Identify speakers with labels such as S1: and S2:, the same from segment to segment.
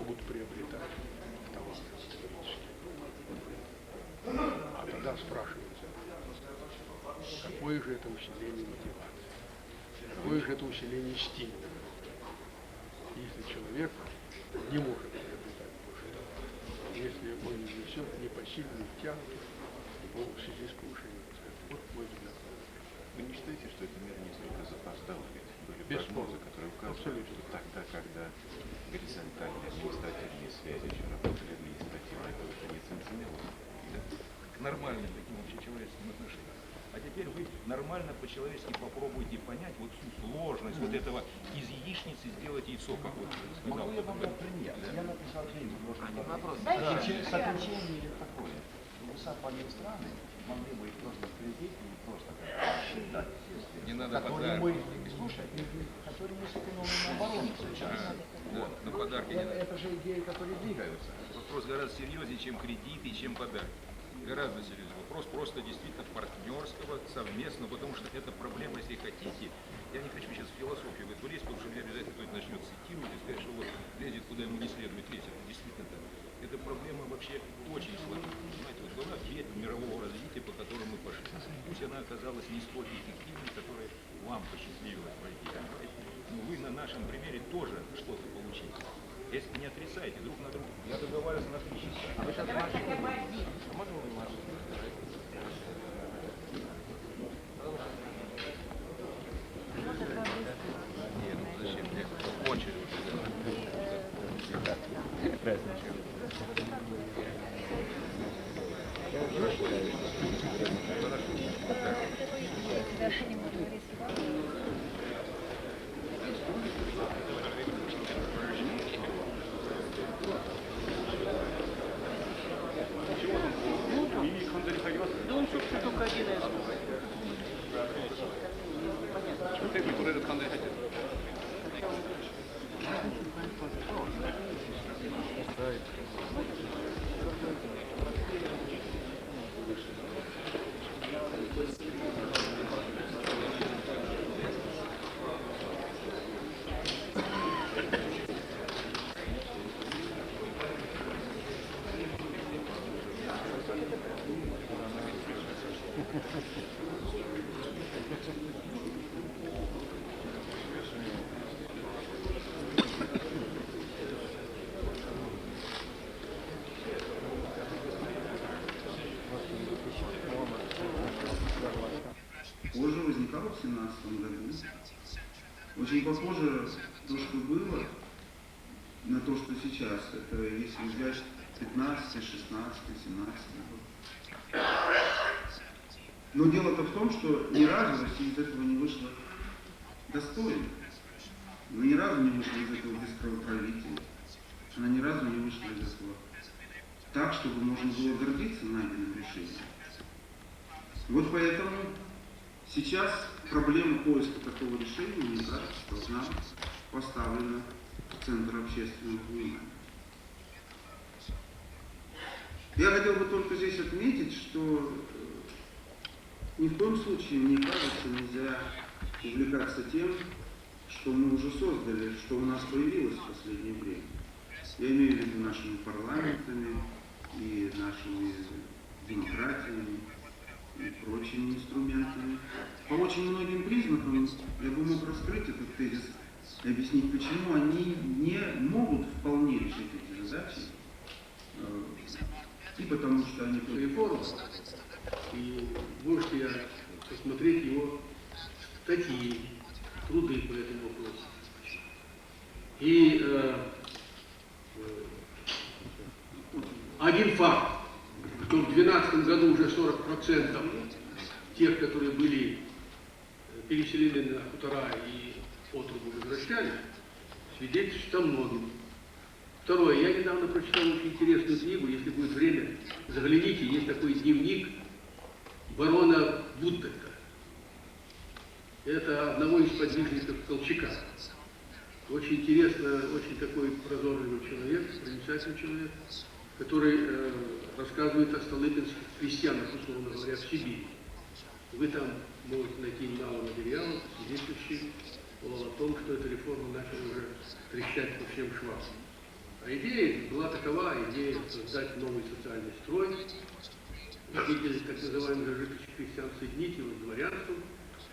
S1: могут приобретать товары. А тогда спрашивается, какое же это усиление мотивации, какое же это усиление стимула, если человек не может приобретать больше товара, если он не несет непосильную тягу в связи с повышением цен. Вот мой взгляд.
S2: Вы не считаете, что эта мера несколько запоздала? Ведь были
S1: Бесспорно.
S2: прогнозы, которые указывали, что тогда, когда горизонтальные административные связи еще работали административно, это уже не цен ценилось.
S3: К нормальным таким общечеловеческим отношениям. А теперь вы нормально по-человечески попробуйте понять вот всю сложность вот этого из яичницы сделать яйцо, как вот сказал.
S4: Могу я вам дать пример? Я написал деньги в прошлом году. Сокращение или такое. Вы западные страны могли бы их просто в кредит и просто считать,
S3: Не надо
S4: которые мы, слушайте, которые мы сэкономим на оборону сейчас.
S3: Да, на подарки не надо.
S4: Это же идеи, которые двигаются.
S3: Вопрос гораздо серьезнее, чем кредиты, чем подарки. Гораздо серьезнее. Вопрос просто действительно партнерского, совместного, потому что эта проблема, если хотите, я не хочу сейчас в философию в эту лезть, потому что мне обязательно кто-то начнет цитировать и сказать, что вот лезет куда ему не следует лезть. Это действительно так. Эта проблема вообще очень сложная. Понимаете, вот была ветвь мирового развития, по которой мы пошли. Пусть она оказалась не столь эффективной, которой вам посчастливилось пройти. Но вы на нашем примере тоже что-то получили. Если не отрицаете друг на друга, я договариваюсь на 3 часа. А вы сейчас
S5: хотя бы один.
S3: А можно вы марш? Нет, ну зачем? Мне очередь.
S6: Позже возникало в 2017 году. Очень похоже то, что было, на то, что сейчас. Это если взять 15, 16, 17 год. Но дело-то в том, что ни разу Россия из этого не вышла достойно. Она ни разу не вышла из этого без кровопролития. Она ни разу не вышла из этого так, чтобы можно было гордиться найденным решением. Вот поэтому сейчас проблема поиска такого решения, мне кажется, должна поставлена в центр общественного внимания. Я хотел бы только здесь отметить, что ни в коем случае, мне кажется, нельзя увлекаться тем, что мы уже создали, что у нас появилось в последнее время. Я имею в виду нашими парламентами и нашими демократиями и прочими инструментами. По очень многим признакам я бы мог раскрыть этот тезис и объяснить, почему они не могут вполне решить эти задачи. И потому что они
S1: Реформа. И можете посмотреть его статьи, труды по этому вопросу. И один факт, что в 2012 году уже 40% тех, которые были переселены на хутора и отрубы возвращались, свидетельствует о многом. Второе, я недавно прочитал очень интересную книгу, если будет время, загляните, есть такой дневник барона Буддека. Это одного из подвижников Колчака. Очень интересно, очень такой прозорливый человек, проницательный человек, который рассказывает о столыпинских крестьянах, условно говоря, в Сибири. Вы там можете найти немало материалов, свидетельствующих о том, что эта реформа начала уже трещать по всем швам. А идея была такова, идея создать новый социальный строй, выделить так называемых зажиточных крестьян, соединить его с дворянством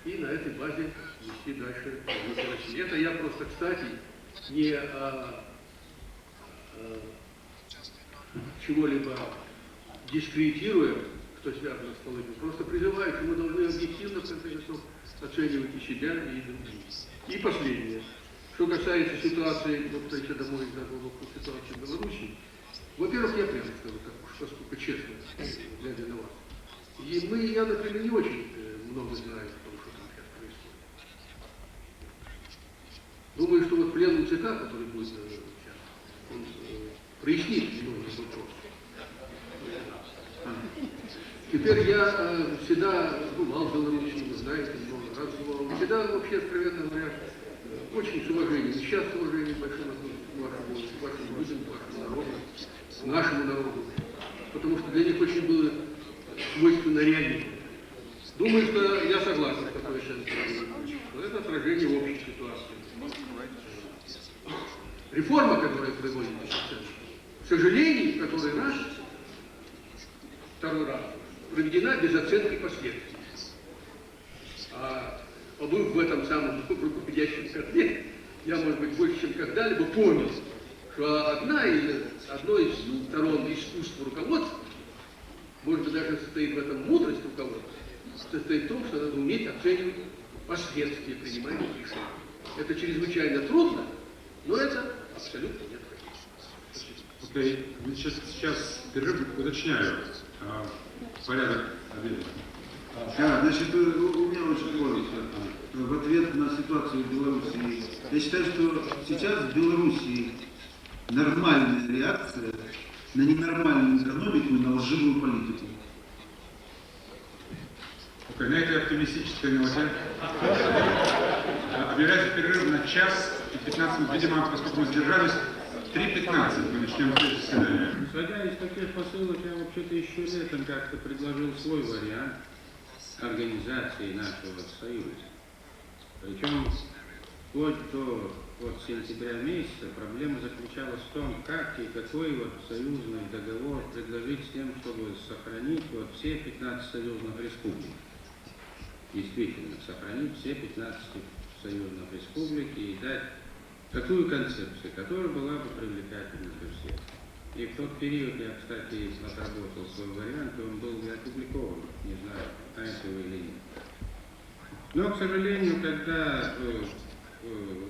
S1: и на этой базе вести дальше развитие России. Это я просто, кстати, не чего-либо дискредитируя, кто связан с Столыпиным, просто призываю, что мы должны объективно, в конце концов, оценивать и себя, и других. И последнее. Что касается ситуации, вот еще домой задал вопрос ситуации в Беларуси, во-первых, я прямо скажу, так уж поскольку честно, глядя на вас. И я, например, не очень много знаю о том, что там сейчас происходит. Думаю, что вот пленум ЦК, который будет сейчас, он прояснит многие вопросы. Теперь я всегда бывал в Беларуси, вы знаете, много раз бывал. Всегда, вообще, откровенно говоря, очень с уважением, сейчас с уважением большим отношусь к вашим людям, к вашему народу, к нашему народу. Потому что для них очень было свойственно реагировать. Думаю, что я согласен с такой оценкой, что это отражение общей ситуации. Реформа, которая проводится сейчас, к сожалению, которая раз, второй раз, проведена без оценки последствий. А побыв в этом самом руководящем котле, я, может быть, больше, чем когда-либо понял, что одно из сторон искусства руководства, может быть, даже состоит в этом мудрость руководства, состоит в том, что надо уметь оценивать последствия принимаемых решений. Это чрезвычайно трудно, но это абсолютно необходимо.
S5: Сейчас перерыв, уточняю порядок обеда.
S6: Да, значит, у меня очень коротко. В ответ на ситуацию в Беларуси. Я считаю, что сейчас в Беларуси нормальная реакция на ненормальную экономику и на лживую политику.
S5: На этой оптимистической ноте объявляется перерыв на час и 15 минут. Видимо, поскольку мы сдержались, 3:15 мы начнем заседание.
S7: Исходя из таких посылок, я вообще-то еще летом как-то предложил свой вариант организации нашего союза. Причем вплоть до сентября месяца проблема заключалась в том, как и какой союзный договор предложить с тем, чтобы сохранить все 15 союзных республик. Действительно, сохранить все 15 союзных республик и дать такую концепцию, которая была бы привлекательна для всех. И в тот период я, кстати, отработал свой вариант, и он был и опубликован, не знаю, знаете вы или нет. Но, к сожалению, когда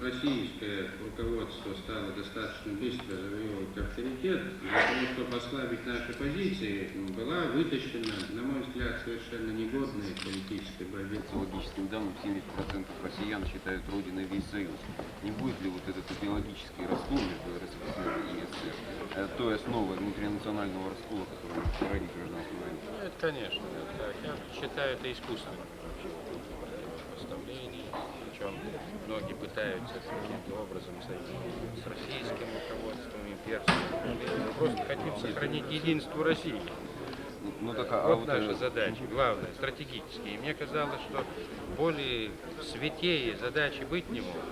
S7: российское руководство стало достаточно быстро завоевывать авторитет, для того, чтобы ослабить наши позиции, была вытащена, на мой взгляд, совершенно негодная политическая борьба.
S2: Социологическим данным 70% россиян считают родиной весь Союз. Не будет ли вот этот идеологический раскол между РСФСР и СССР той основой внутринационального раскола, который породит гражданскую войну?
S8: Ну, это, конечно, так. Я считаю, это искусственное поставление. Причем многие пытаются каким-то образом соединить с российским руководством, имперским. Мы просто хотим сохранить единство России.
S2: Ну, так,
S8: вот наша задача, главная, стратегическая. И мне казалось, что более святее задачи быть не может,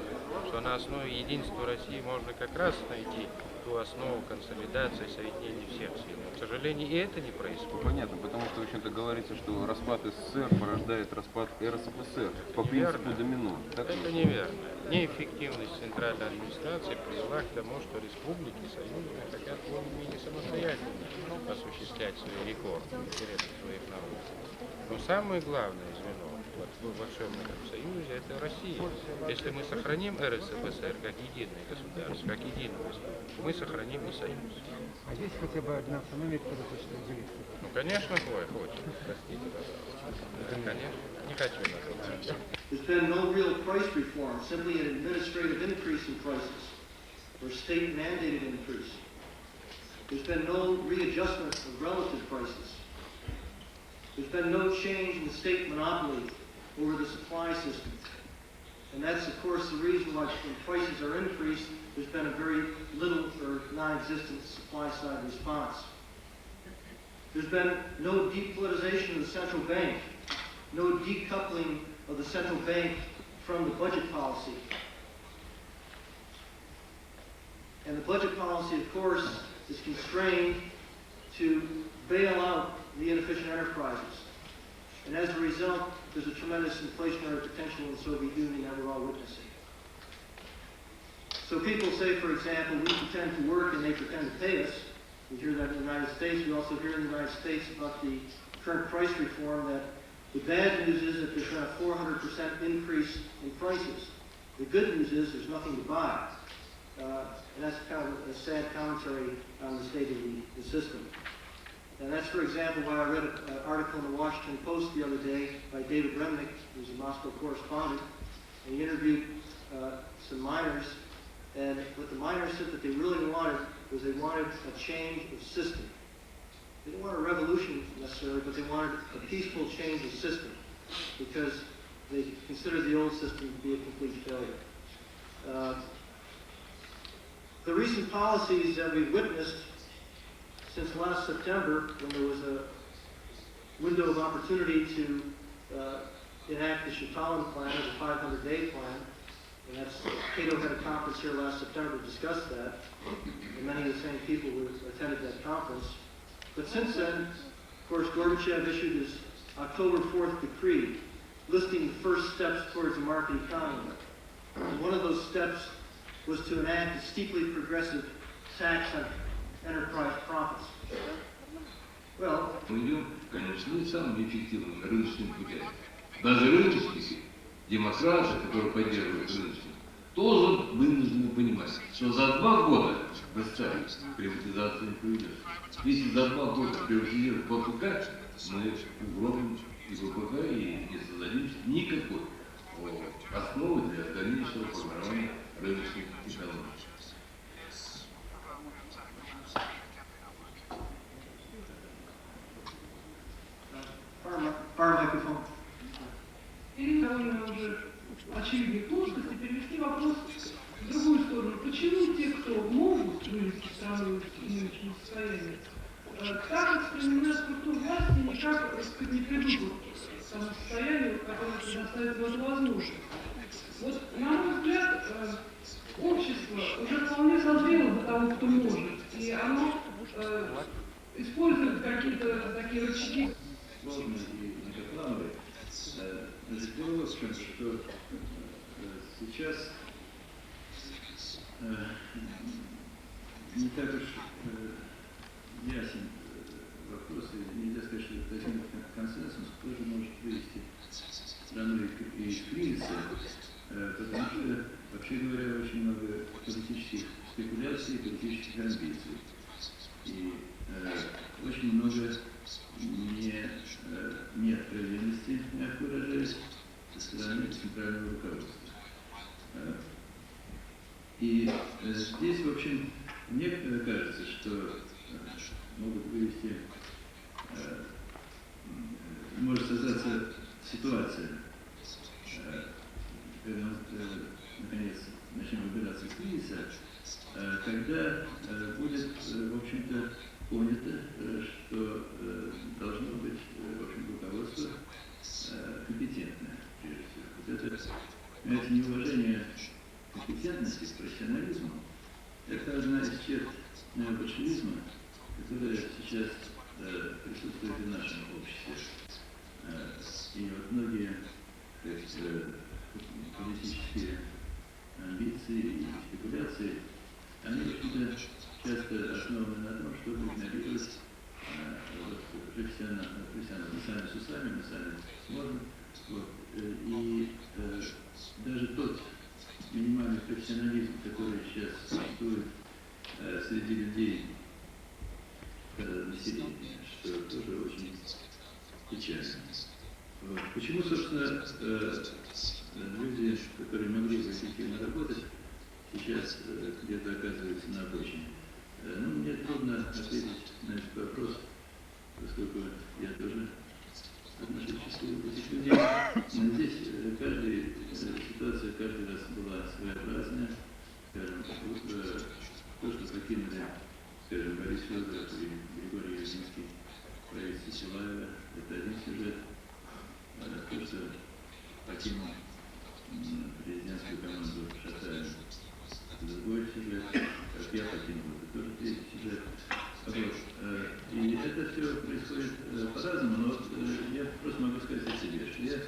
S8: что на основе единства России можно как раз найти ту основу консолидации, соединения всех сил. Но, к сожалению, и это не происходит.
S2: Понятно, потому что, в общем-то, говорится, что распад СССР порождает распад РСФСР по принципу домино. Так
S8: это неверно. Неэффективность центральной администрации привела к тому, что республики союзные хотят более-менее самостоятельно осуществлять свои реформы в интересах своих народов. Но самое главное звено в волшебном союзе – это Россия. Если мы сохраним РСФСР как единое государство, как единую республику, мы сохраним и союз.
S9: А здесь хотя бы одна автономия, которая хочет разделиться?
S8: Ну, конечно, хочет. Простите, пожалуйста. Конечно. Не хочу называть.
S10: There's been no real price reform, simply an administrative increase in prices, or state-mandated increase. There's been no readjustment of relative prices. There's been no change in the state monopoly over the supply system. And that's, of course, the reason why when prices are increased, there's been a very little or non-existent supply-side response. There's been no depolitization of the central bank, no decoupling of the central bank from the budget policy. And the budget policy, of course, is constrained to bail out the inefficient enterprises. And as a result, there's a tremendous inflationary potential in the Soviet Union that we're all witnessing. So people say, for example, we pretend to work and they pretend to pay us. We hear that in the United States. We also hear in the United States about the current price reform that the bad news is that there's been a 400% increase in prices. The good news is there's nothing to buy. And that's kind of a sad commentary on the state of the system. And that's, for example, why I read an article in the Washington Post the other day by David Remnick, who's a Moscow correspondent, and he interviewed some miners, and what the miners said that they really wanted was they wanted a change of system. They didn't want a revolution necessarily, but they wanted a peaceful change of system because they considered the old system to be a complete failure. The recent policies that we've witnessed since last September, when there was a window of opportunity to enact the Stalin plan, the 500-day plan, and that's, Cato had a conference here last September to discuss that, and many of the same people who attended that conference. But since then, of course, Gorbachev issued his October 4th decree listing the first steps towards a market economy. And one of those steps was to enact a steeply progressive tax on enterprise profits. Well,
S11: мы идем, конечно, не самым эффективным рыночным путем. Даже рыночники, демократы, которые поддерживают рыночник, тоже вынуждены понимать, что за 2 года в Исраиле приватизация не проведется. Если за 2 года приватизируют ППК, мы угробим и ППК и не создадим никакой основы для дальнейшего формирования рыночных экономик.
S10: Microphone.
S12: Или довольно уже очевидной плоскости перевести вопрос в другую сторону. Почему те, кто могут вывести страну из нынешнего состояния, так воспринимают структуру власти никак, так сказать, не придут к тому состоянию, которое предоставит возможность? Вот, на мой взгляд, общество уже вполне созрело до того, кто может, и оно использует какие-то такие рычаги.
S4: Сложные и многоплановые. Дело в том, что сейчас не так уж ясен вопрос, и нельзя сказать, что это возникнет консенсус, кто же может вывести страну из кризиса, потому что, вообще говоря, очень много политических спекуляций, политических амбиций. И очень много неоткровенности, мягко выражаясь, со стороны центрального руководства. И здесь, в общем, мне кажется, что могут вывести, может создаться ситуация, когда мы, наконец, начнем выбираться из кризиса, когда будет, в общем-то, понято, что должно быть, в общем, руководство компетентное, прежде всего. Вот это неуважение компетентности к профессионализму, это одна из черт большевизма, которая сейчас присутствует в нашем обществе. И вот многие политические амбиции и спекуляции, они, в общем-то, часто основаны на том, чтобы игнорировать профессионально. Мы сами с усами, мы сами сможем. Вот. И даже тот минимальный профессионализм, который сейчас существует среди людей, населения, что тоже очень печально. Вот. Почему, собственно, люди, которые могли бы эффективно работать, сейчас где-то оказываются на обочине? Ну, мне трудно ответить на этот вопрос, поскольку я тоже отношусь к числу этих людей. Но здесь ситуация каждый раз была своеобразная. Скажем, то, что покинули, скажем, Борис Федоров и Григорий Явлинский, правительство Силаева, это один сюжет. То, что покинул президентскую команду Шатаева, другой сюжет. Как я покинул по-разному, но вот, я просто могу сказать о себе, что я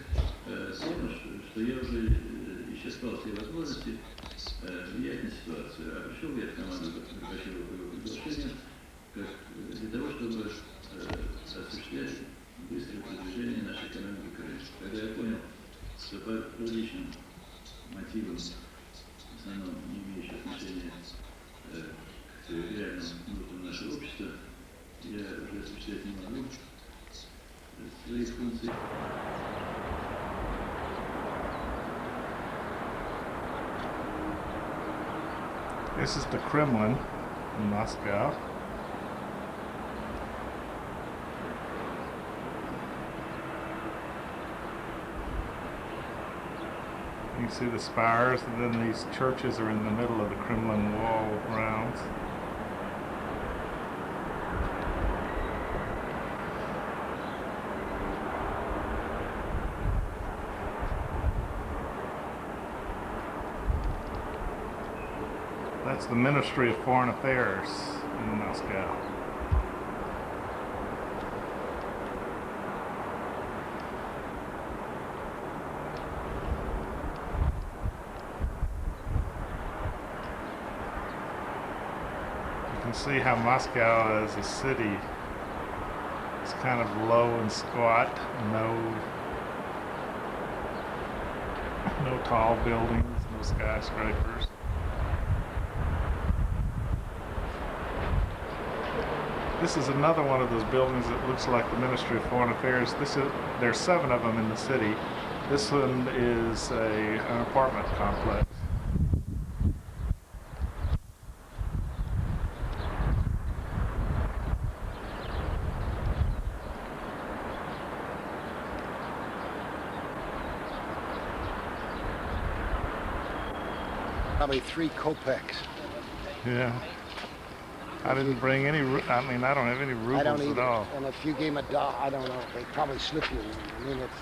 S4: помню, что я уже исчерпал все возможности влиять на ситуацию, а пришел я в команду Горбачева по его приглашению как для того, чтобы осуществлять быстрое продвижение нашей экономики к рынку. Когда я понял, что по различным мотивам, в основном не имеющим отношения к реальному внутреннему нашего общества, я уже осуществлять не могу своих функций.
S13: This is the Kremlin in Moscow. You can see the spires, and then these churches are in the middle of the Kremlin wall grounds. That's the Ministry of Foreign Affairs in Moscow. You can see how Moscow as a city is kind of low and squat, no tall buildings, no skyscrapers. This is another one of those buildings that looks like the Ministry of Foreign Affairs. There's 7 of them in the city. This one is an apartment complex.
S14: Probably 3 kopecks.
S13: Yeah. I didn't bring any, I mean, I don't have any rubles
S14: I don't either.
S13: at all.
S14: And if you gave them a dollar, I don't know, they'd probably slip you one. I mean, it's...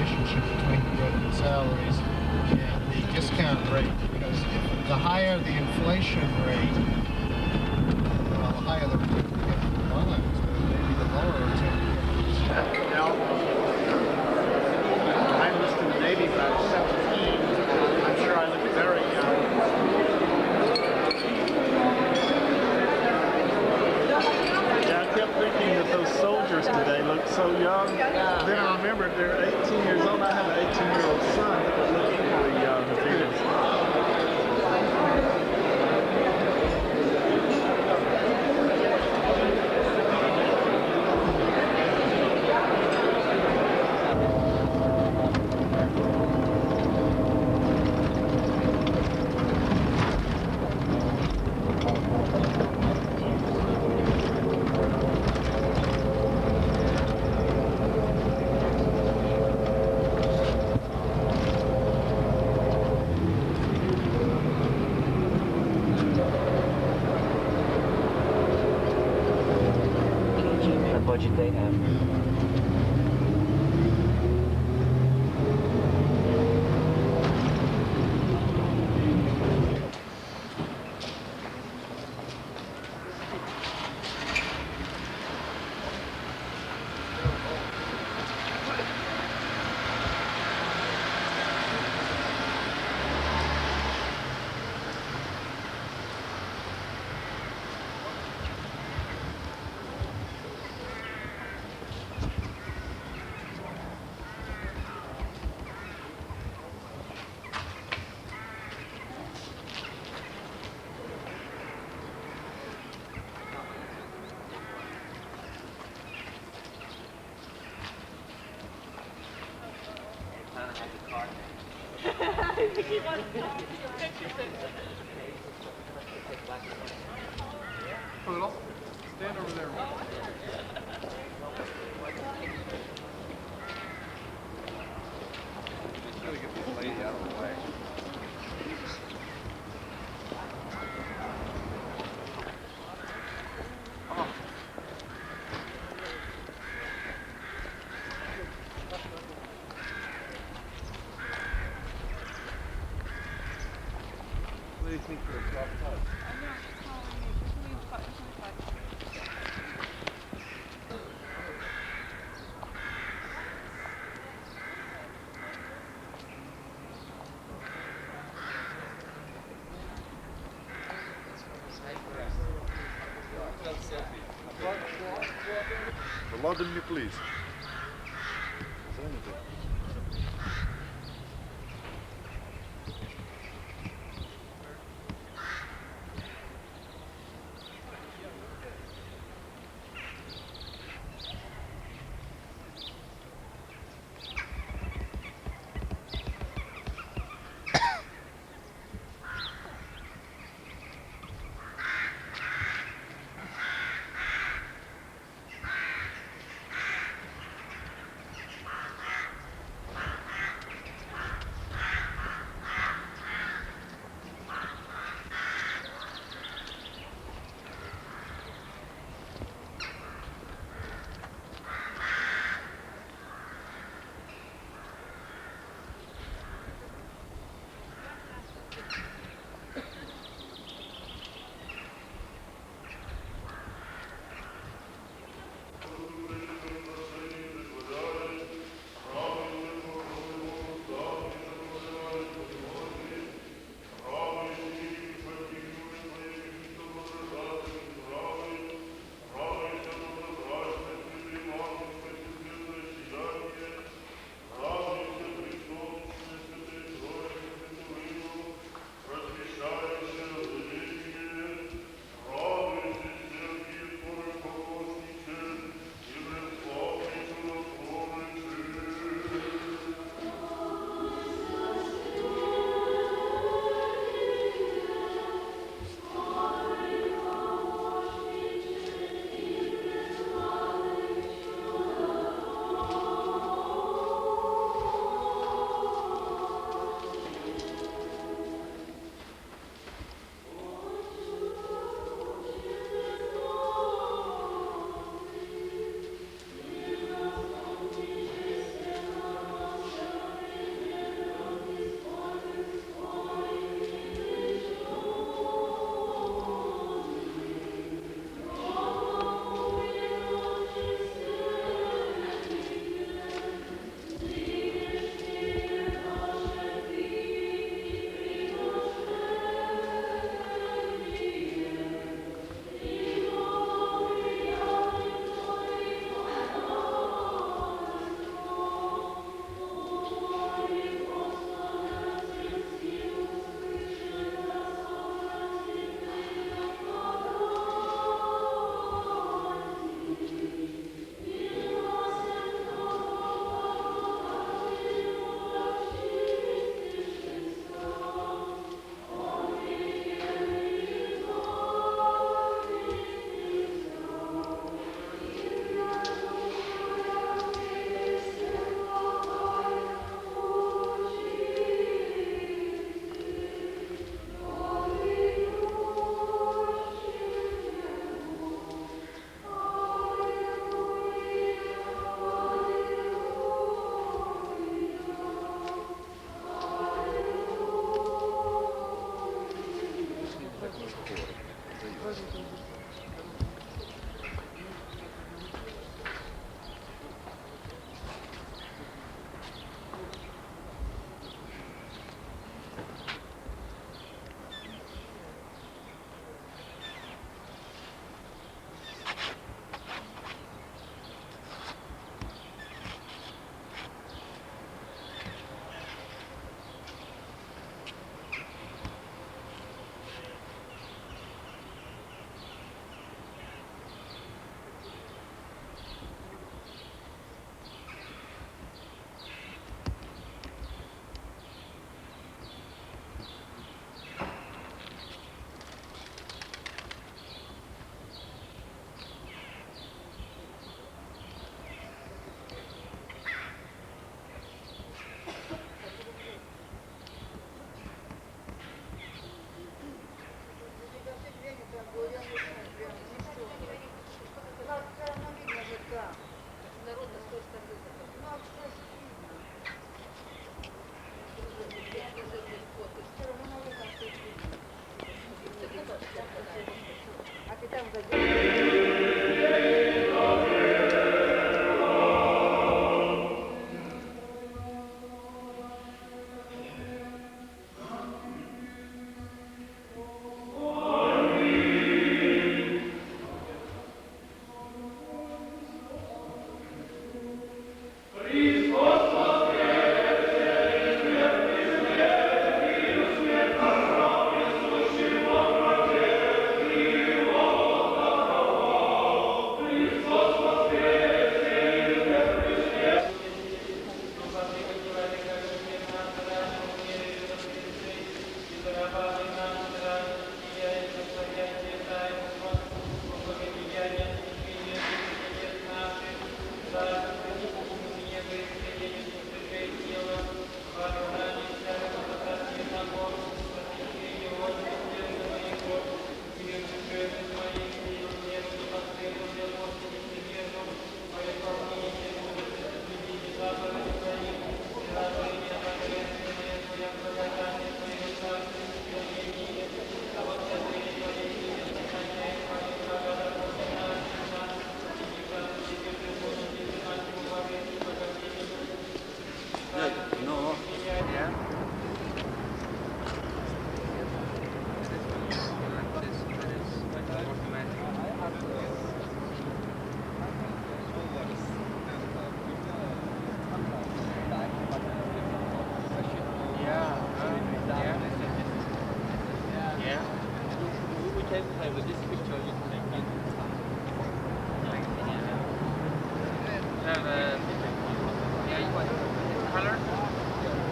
S15: relationship between the growth in salaries and the discount rate, because the higher the inflation rate, well, the higher the bonds, but maybe the lower it's going to be.
S16: I enlisted in the Navy when I was 17. I'm sure I looked very young.
S13: Yeah, I kept thinking that those soldiers today look so young. Then I remembered they're 18 years old. I have an 18-year-old son that would look equally young if he was.
S17: The budget they have.
S16: Poodle, stand over there. Just gotta get this lady out of the way. Come on. What do you think for a top touch?
S13: London, you please.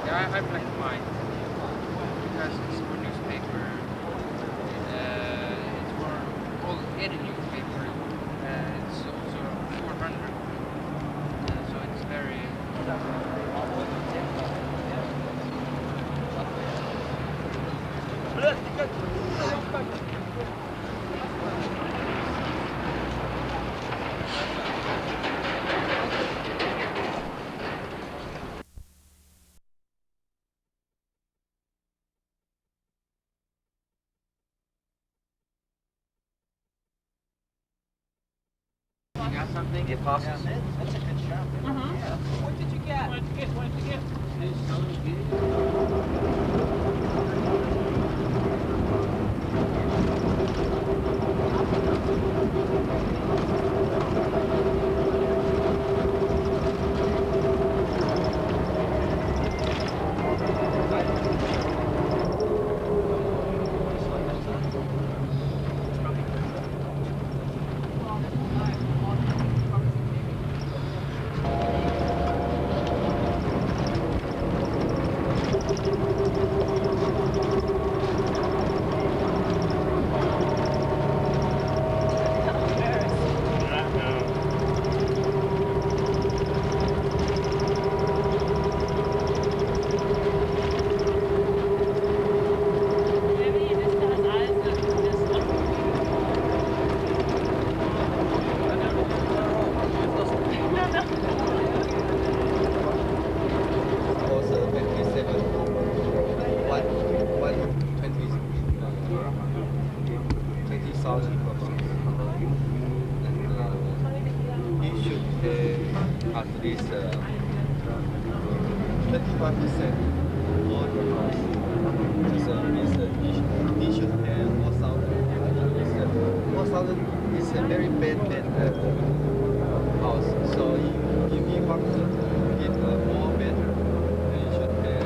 S8: Yeah, I black and white because it's for newspaper. It's for all any newspaper. It's also 400. So it's very. You got something? The apostles. That's a good shot. What did you get? What did you get?
S18: At least 25% more price. So means he should pay 4,000. 4,000 is a very bad house. So if you want to get more better, you should pay.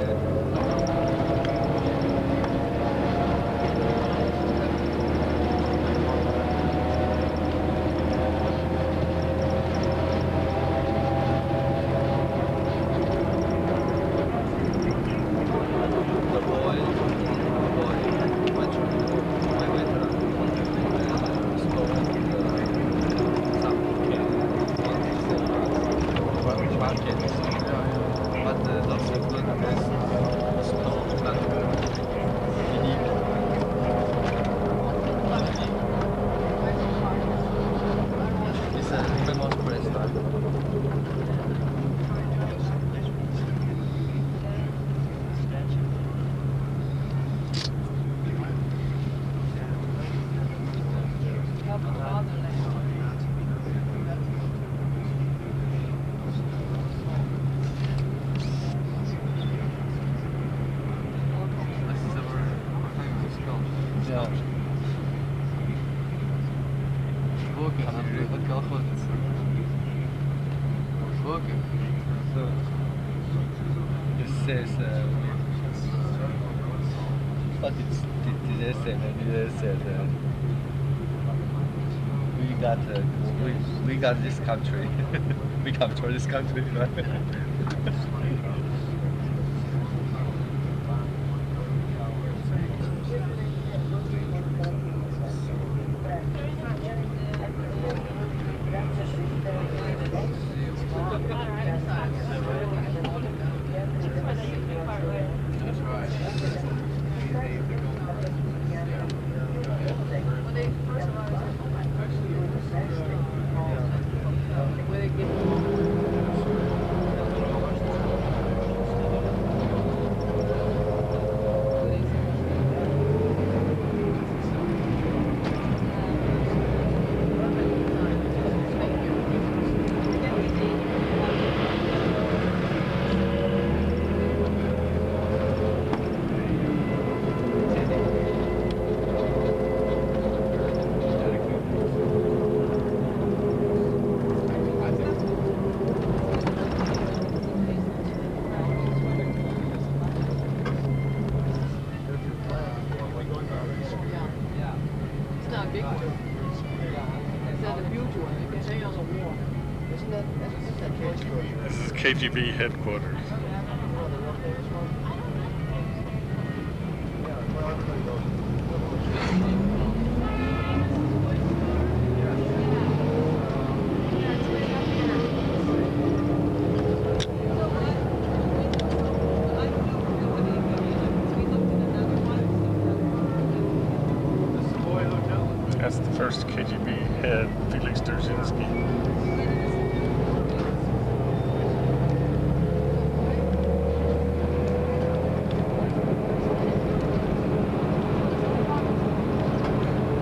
S18: So it says what did they say? Maybe they said we got this country. We control this country, right?
S13: This is KGB headquarters. first KGB head, Felix Dzerzhinsky.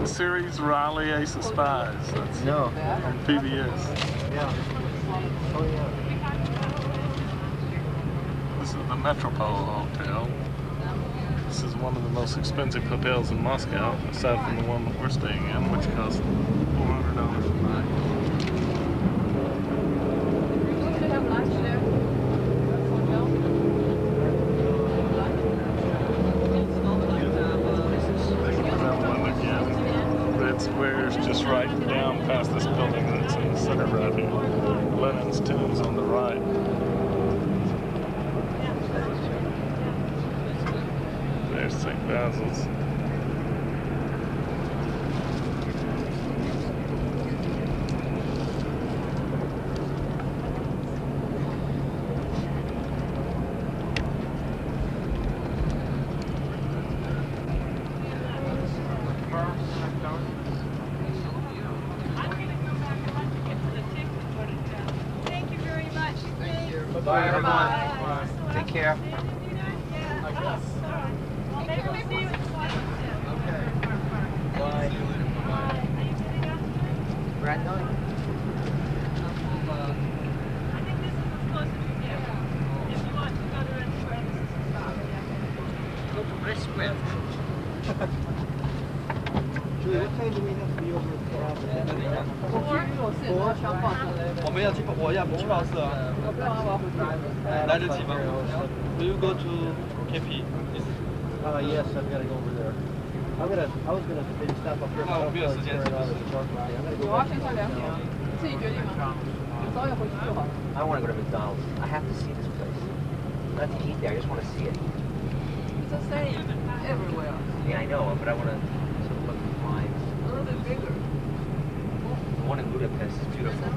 S13: Series Riley Ace of Spies. That's on PBS.
S18: Yeah. Oh yeah.
S13: This is the Metropole Hotel. This is one of the most expensive hotels in Moscow, aside from the one that we're staying in, which costs $400 a night. Red Square's just right down past this building that's in the center right here. Lenin's tomb's on the right. There's St. Basil's.
S18: Bye, everyone. Take care. Bye. Brad, no? Go to Red Square. Julie, what time do we have to be over
S19: Will you go to KP?
S18: Yes, I've got to go over there. I was gonna maybe stop up here. I don't feel like tearing out of the dark right now. I want to go to McDonald's. I have to see this place. Not to eat there, I just want to see it.
S20: It's the same everywhere.
S18: Yeah, I know, but I want to sort of look at the lines.
S20: A little bit bigger.
S18: The one in Budapest is beautiful.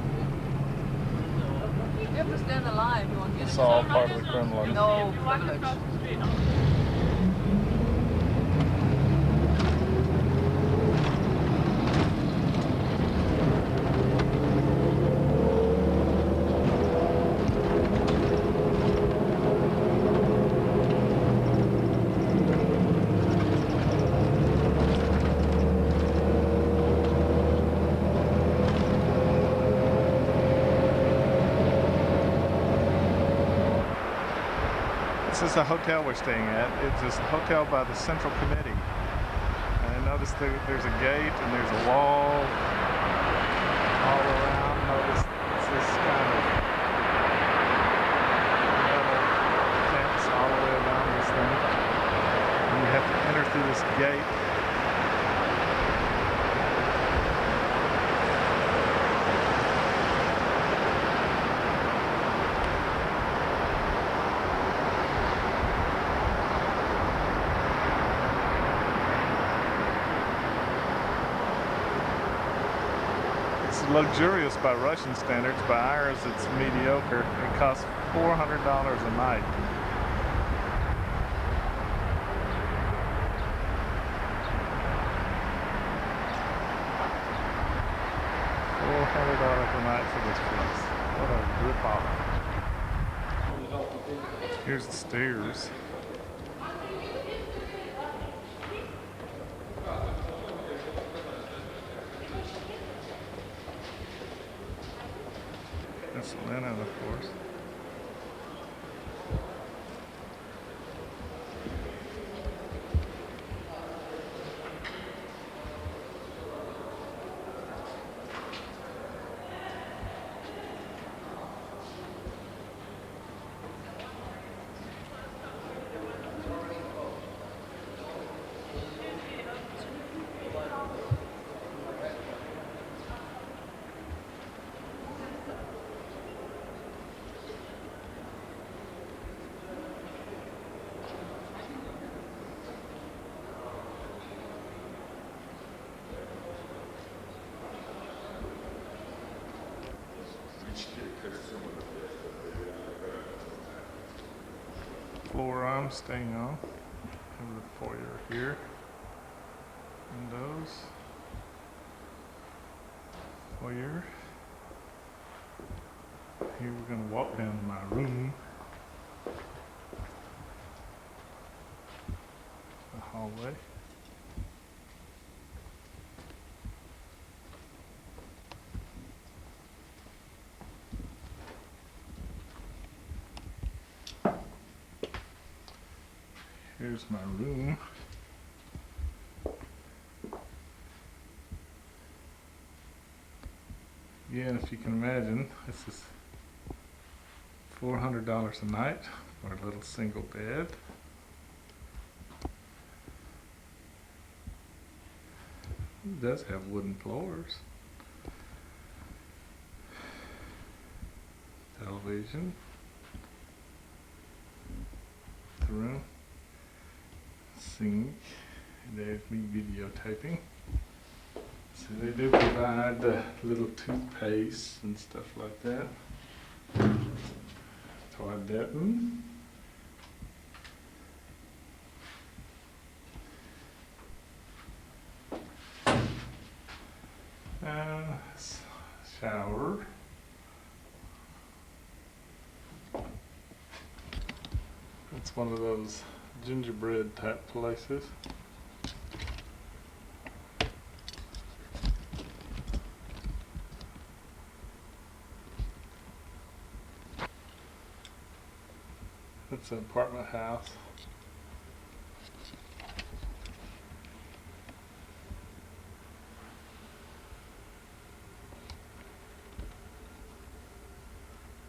S20: You have to stand in line if you want to get
S13: It's all part of the Kremlin.
S20: No privilege.
S13: This is the hotel we're staying at. It's a hotel by the Central Committee. And notice there's a gate and there's a wall all around. Notice it's this kind of metal fence all the way around this thing. And you have to enter through this gate. Luxurious by Russian standards. By ours, it's mediocre. It costs $400 a night. $400 a night for this place. What a rip-off. Here's the stairs. That's Lenin, of course. Floor I'm staying on. Have the foyer here. Windows. foyer. Here we're going to walk down to my room. The hallway. Here's my room. Again, if you can imagine, this is $400 a night for a little single bed. It does have wooden floors. Television. The room. Sink. There's me videotaping. So they do provide the little toothpaste and stuff like that. Toiletten. Shower. It's one of those gingerbread type places. It's an apartment house.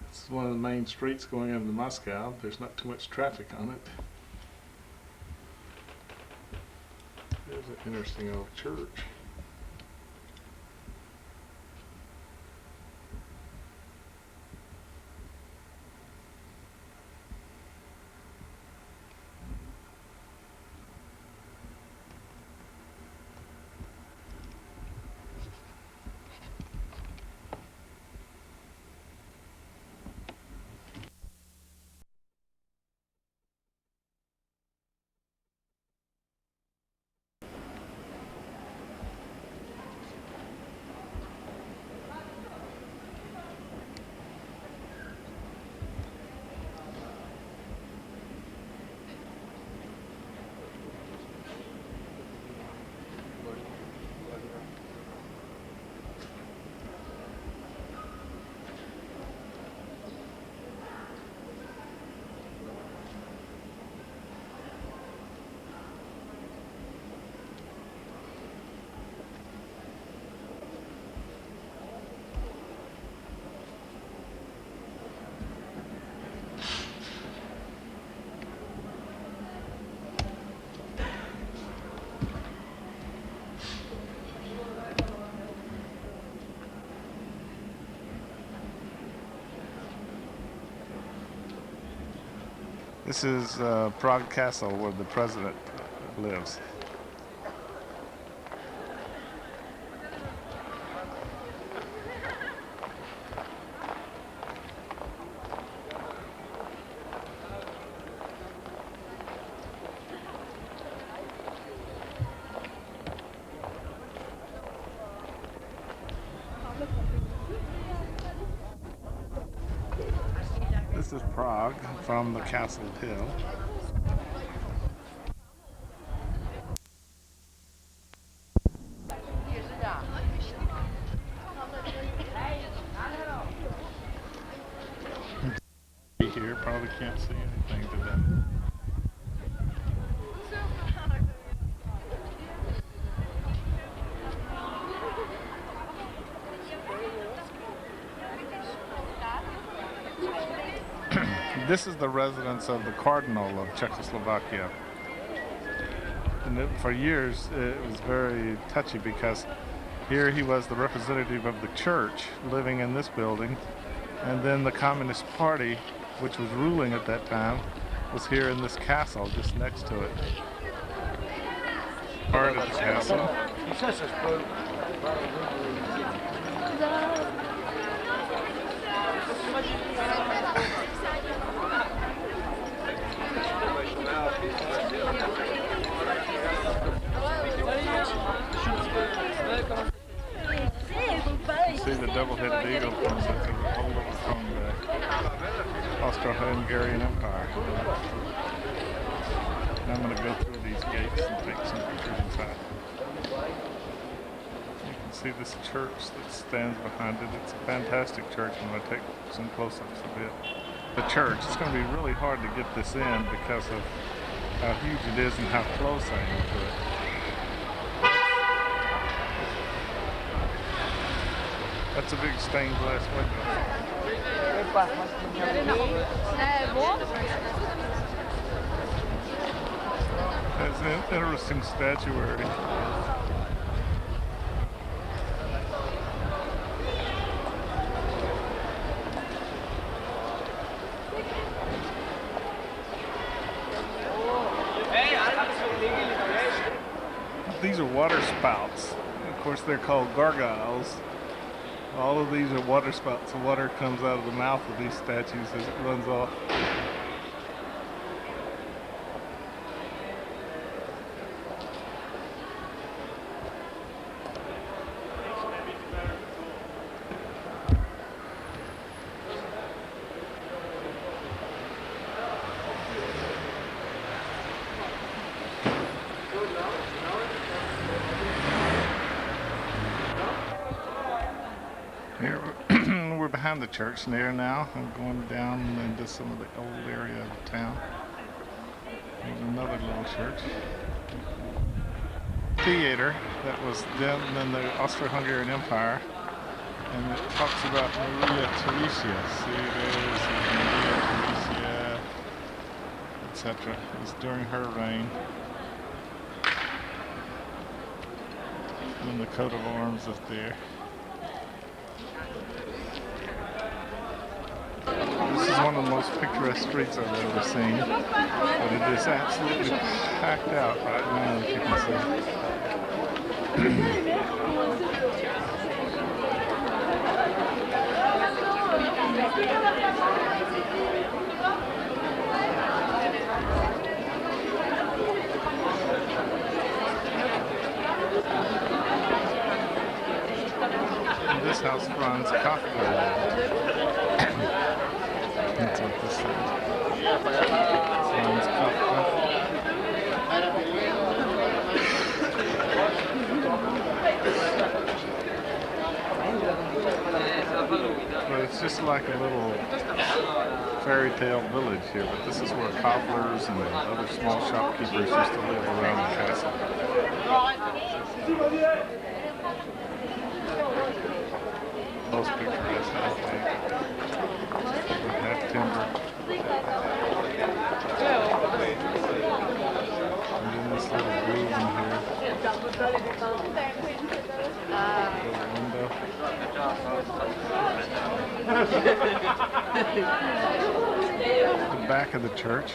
S13: It's one of the main streets going into Moscow. There's not too much traffic on it. There's an interesting old church. This is Prague Castle, where the president lives. This is Prague from the Castle Hill. Here probably can't see anything today. This is the residence of the Cardinal of Czechoslovakia. And for years it was very touchy because here he was the representative of the church living in this building, and then the Communist Party, which was ruling at that time, was here in this castle just next to it. Part of the castle. See, double-headed eagle comes up to hold over from the Austro-Hungarian Empire. Now I'm going to go through these gates and take some pictures inside. You can see this church that stands behind it. It's a fantastic church. I'm going to take some close-ups a bit. The church, it's going to be really hard to get this in because of how huge it is and how close I am to it. That's a big stained glass window. There's an interesting statuary. These are water spouts. Of course, they're called gargoyles. All of these are water spouts. The water comes out of the mouth of these statues as it runs off. Here, we're behind the church there now. I'm going down into some of the old area of the town. There's another little church. Theater that was then in the Austro-Hungarian Empire, and it talks about Maria Theresia. See, there's Maria Theresia, etc. It was during her reign. And the coat of arms is there. This is one of the most picturesque streets I've ever seen, but it is absolutely packed out right now, as you can see. And this house runs Kafka. That's what this is. Sounds Kafka. But it's just like a little fairy tale village here. But this is where cobblers and other small shopkeepers used to live around the castle. Most picturesque, I think. That timber. And then this little groove in here. Little window. The back of the church.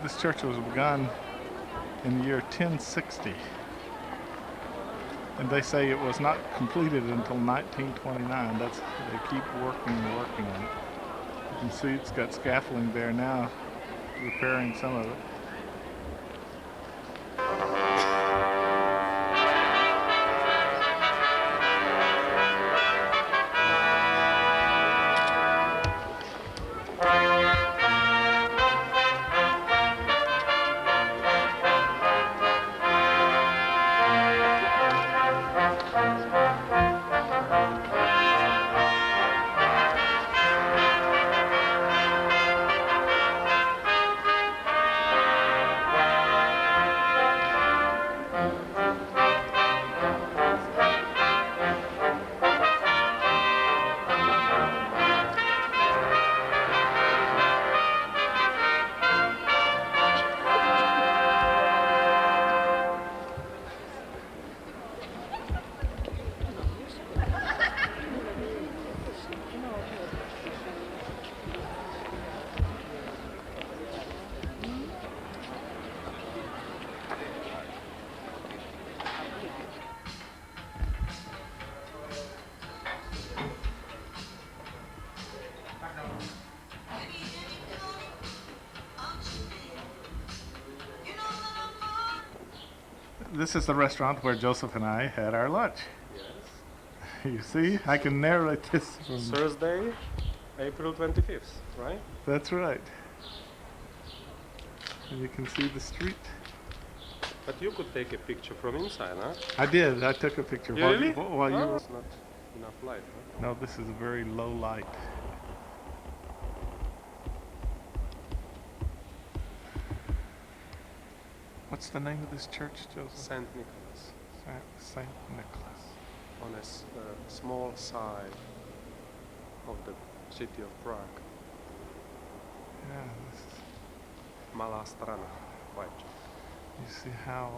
S13: This church was begun in the year 1060. And they say it was not completed until 1929. They keep working on it. You can see it's got scaffolding there now, repairing some of it. This is the restaurant where Joseph and I had our lunch. You see, I can narrate this from
S21: Thursday, April 25th, right?
S13: That's right. And you can see the street.
S21: But you could take a picture from inside, huh?
S13: I did. I took a picture
S21: Really?
S13: while you were.
S21: It's not enough light, huh?
S13: No, this is a very low light. What's the name of this church, Joseph?
S21: St. Nicholas.
S13: St. Nicholas.
S21: On a small side of the city of Prague.
S13: Yeah, this is...
S21: Malá strana, white.
S13: You see how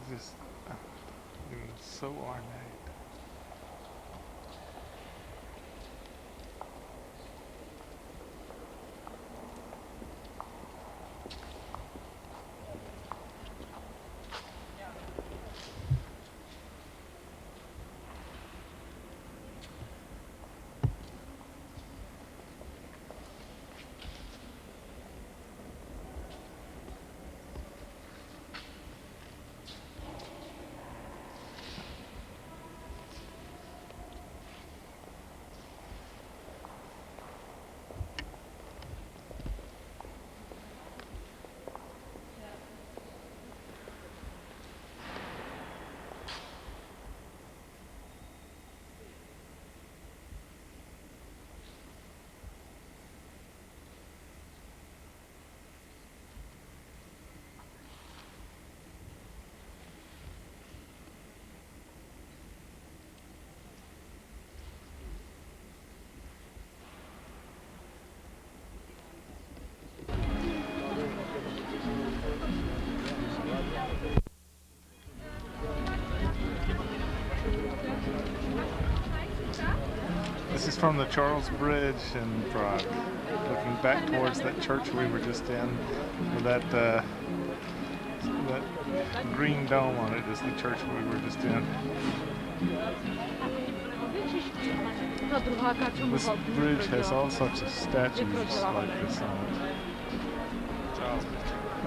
S13: this is just so ornate. This is from the Charles Bridge in Prague, looking back towards that church we were just in, with that green dome on it is the church we were just in. This bridge has all sorts of statues like this on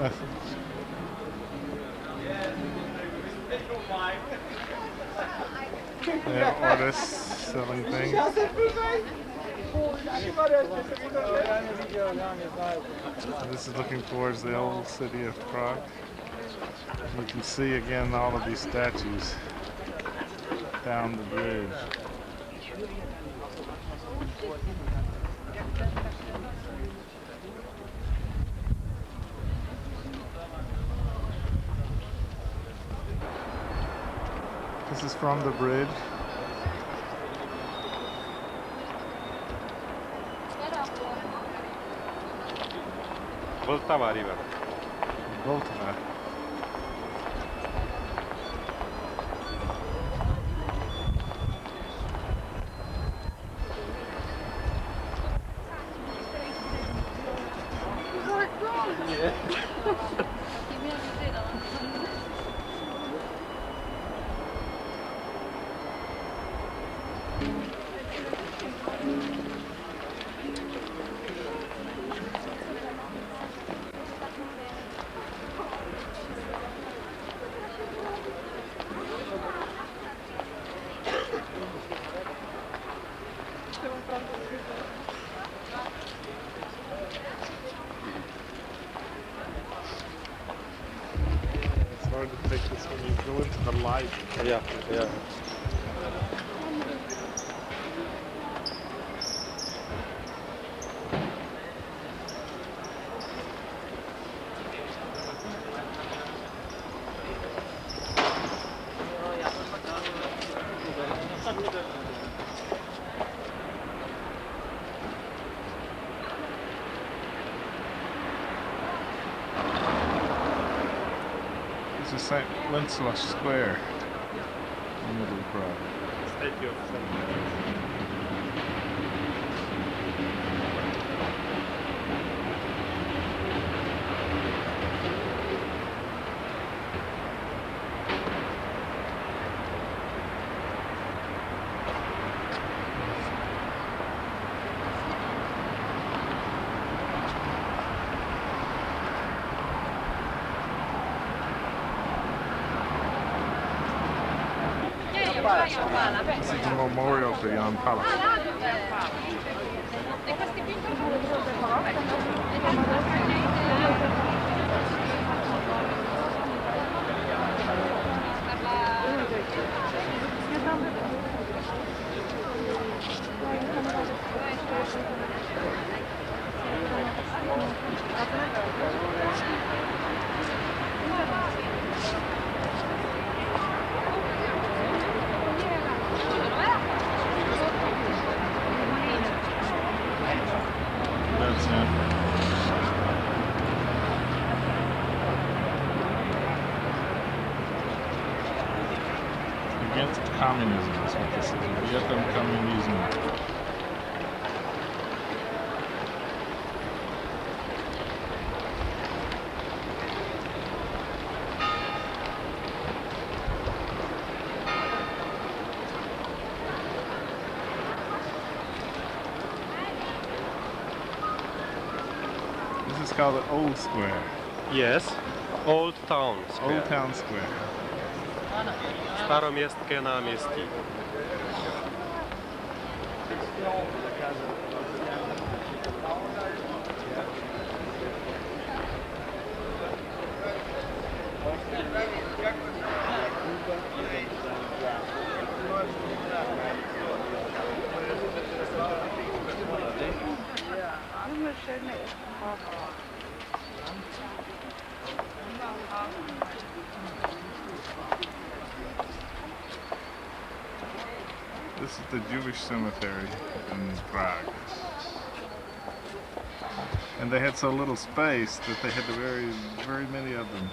S13: it. They have artists selling things. This is looking towards the old city of Prague. You can see again all of these statues down the bridge. This is from the bridge.
S21: Vltava River.
S13: Vltava. It's hard to take this when you go into the light.
S21: Yeah, yeah.
S13: This is St. Wenceslas Square in the middle of Prague.
S21: Statue of St.
S13: This is a memorial to Jan Palach. That's it. Against communism is what this is. Vietnam communism. This is called the Old Square.
S21: Yes, Old Town Square.
S13: Old Town Square.
S21: Староместské náměstí.
S13: This is the Jewish cemetery in Prague. And they had so little space that they had to bury very many of them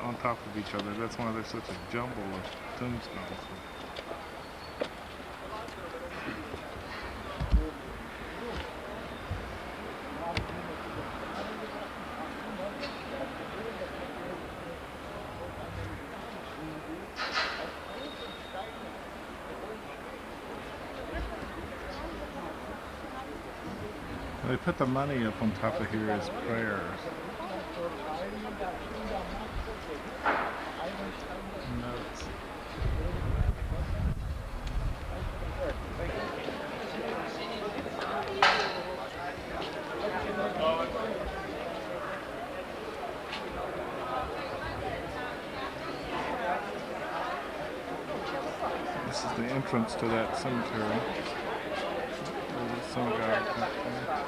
S13: on top of each other. That's why there's such a jumble of tombstones. They put the money up on top of here as prayers. Notes. This is the entrance to that cemetery. There's a synagogue up there.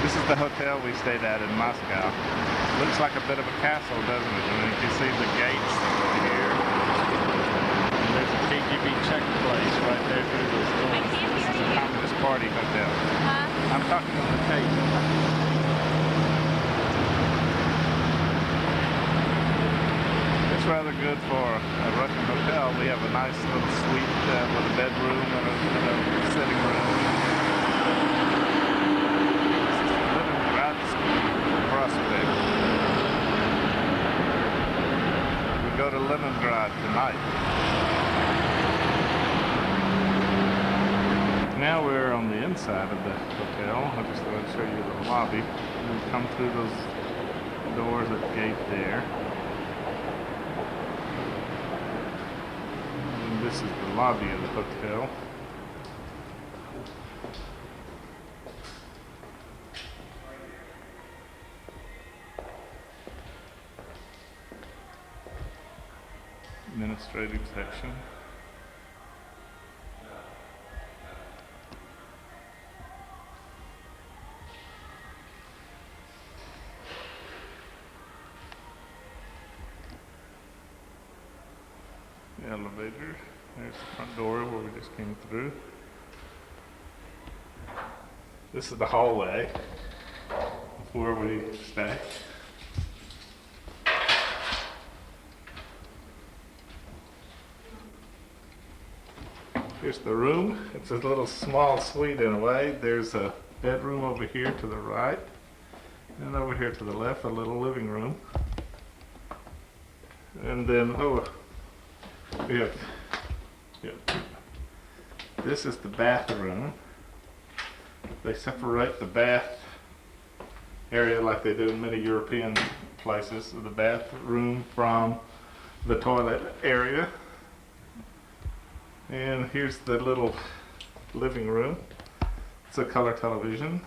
S13: This is the hotel we stayed at in Moscow. Looks like a bit of a castle, doesn't it? I mean, you can see the gates here. And there's a KGB checkpoint right there through those doors. This is a Communist Party hotel. I'm talking on the tape. It's rather good for a Russian hotel. We have a nice little suite with a bedroom and a sitting room. Prospect. We go to Leningrad tonight. Now we're on the inside of the hotel. I just thought I'd show you the lobby. We come through those doors at the gate there. And this is the lobby of the hotel. Administrative section. elevator. There's the front door where we just came through. This is the hallway of where we stay. Here's the room. It's a little small suite in a way. There's a bedroom over here to the right, and over here to the left, a little living room. And then, we have, this is the bathroom. They separate the bath area like they do in many European places, the bathroom from the toilet area. And here's the little living room. It's a color television,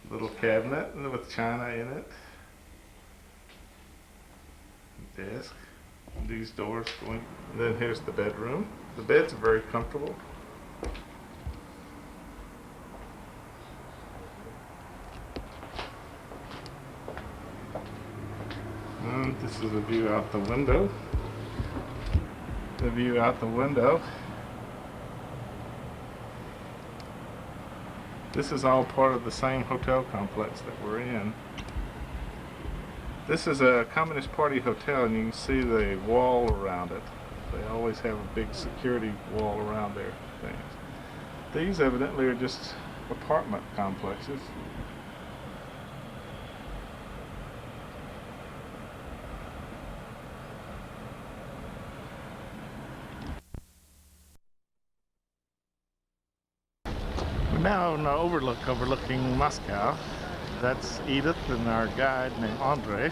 S13: little cabinet with china in it, desk, these doors going. And then here's the bedroom. The beds are very comfortable. And this is a view out the window. The view out the window. This is all part of the same hotel complex that we're in. This is a Communist Party hotel, and you can see the wall around it. They always have a big security wall around their things. These evidently are just apartment complexes. We're now on an overlook overlooking Moscow. That's Edith and our guide named Andre.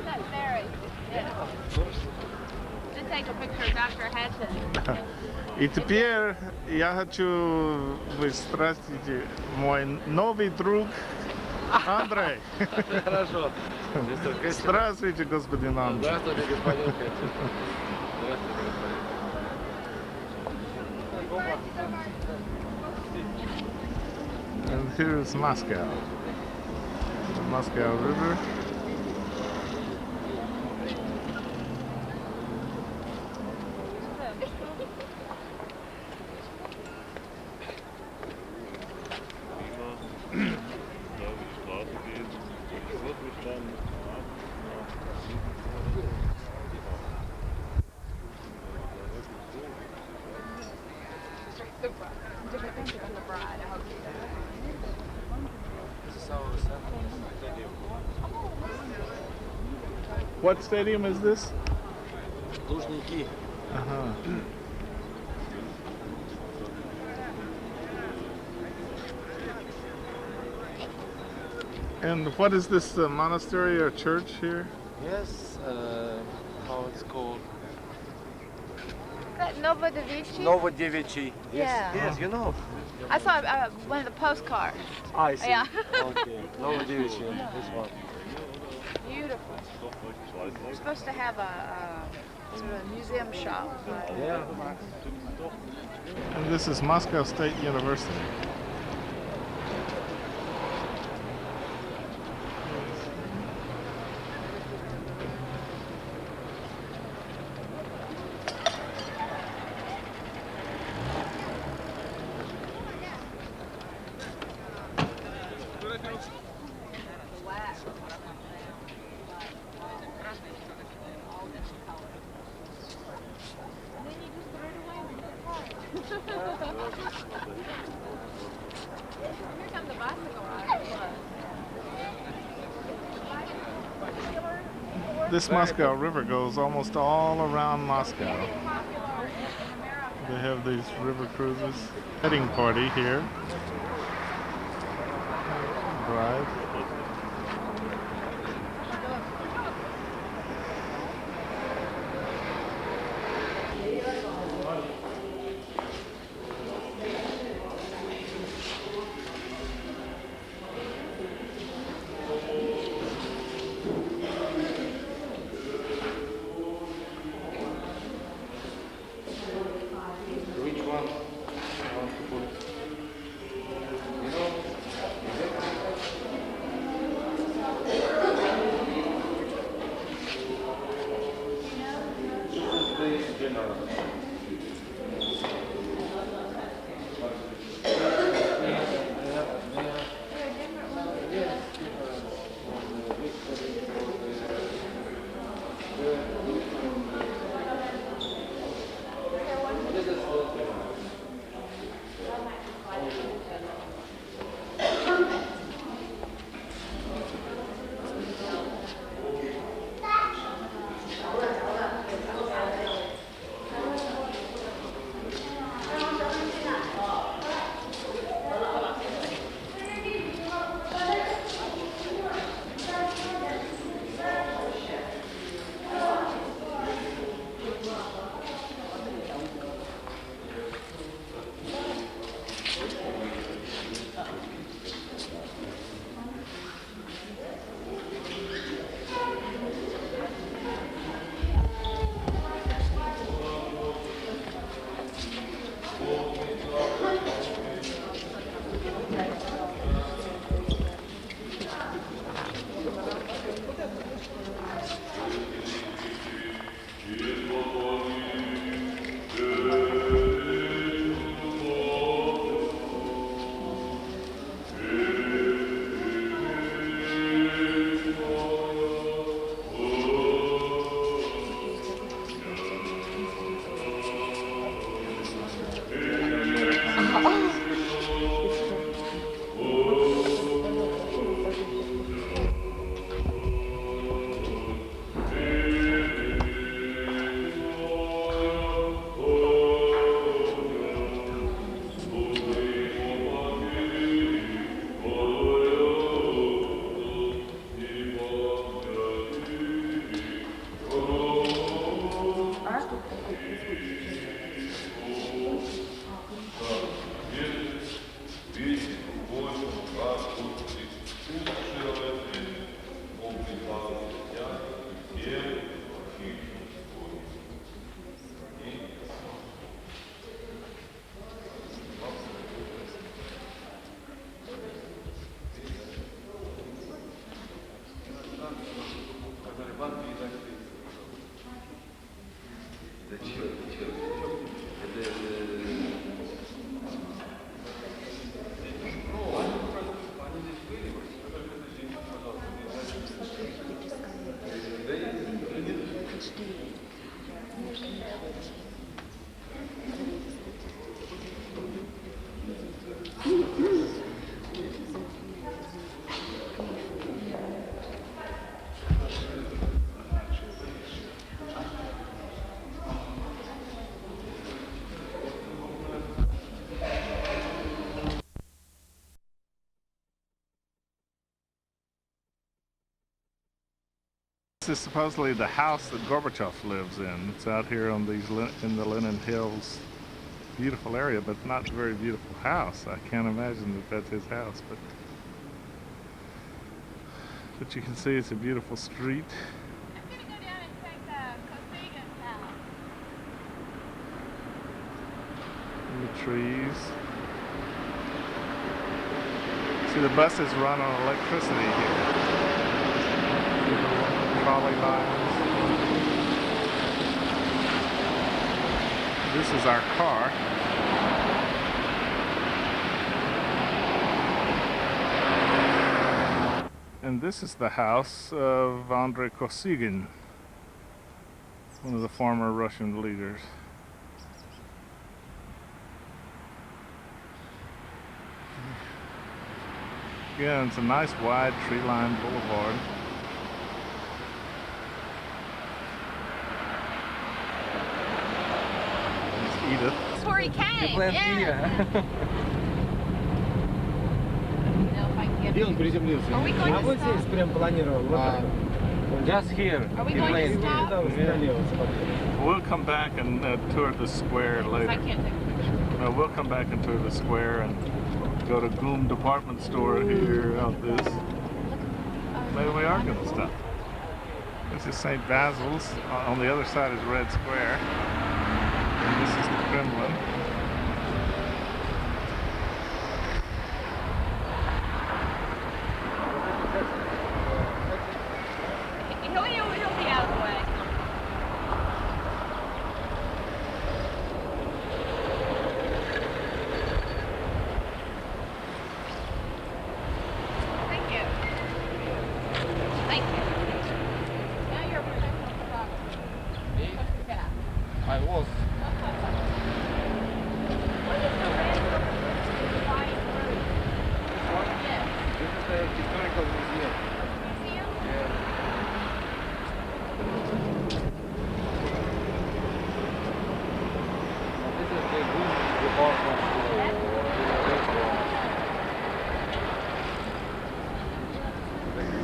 S3: That's Mary. Yeah. Just take a picture of Dr. Hatton.
S13: И теперь я хочу встретить мой новый друг Андрей.
S19: Хорошо.
S13: Здравствуйте, господин Андрей.
S19: Здравствуйте, господин Хэттон.
S13: And here is Moscow. The Moscow River. What stadium is this?
S19: Лужники.
S13: Uh-huh. And what is this monastery or church here?
S19: Yes, how it's called?
S3: That Novodevichy?
S19: Novodevichy.
S3: Yeah.
S19: Yes, you know.
S3: I saw one of the postcards.
S19: I see.
S3: Yeah.
S19: Okay, Novodevichy, this one.
S3: Beautiful. We're supposed to have a sort of museum shop.
S19: Yeah.
S13: And this is Moscow State University. This Moscow River goes almost all around Moscow. They have these river cruises. Wedding party here. Bride.
S19: Which one? I want to put. You know,
S13: This is supposedly the house that Gorbachev lives in. It's out here on these in the Lenin Hills. Beautiful area, but not a very beautiful house. I can't imagine that that's his house, but you can see it's a beautiful street.
S3: I'm gonna go down and check the Kosygin house.
S13: And the trees. See, the buses run on electricity here. Trolley lines. This is our car. And this is the house of Andrei Kosygin, one of the former Russian leaders. Yeah, it's a nice wide tree-lined boulevard. It's Edith.
S3: That's where he came. Yeah.
S9: Где он приземлился?
S3: Are we going
S9: А
S3: to
S9: вот здесь
S3: stop?
S9: прям планировал. Вот так.
S17: Just here.
S3: Are we going to stop?
S9: Да, вот налево смотри.
S13: We'll come back and tour the square later.
S3: I can't take a picture.
S13: No, we'll come back and tour the square and go to Goom department store here out this. Maybe we are going to stop. This is St. Basil's. On the other side is Red Square. And this is the Kremlin.
S3: He'll be out of the way.
S9: I was. This is the historical museum. Yeah. This is the good department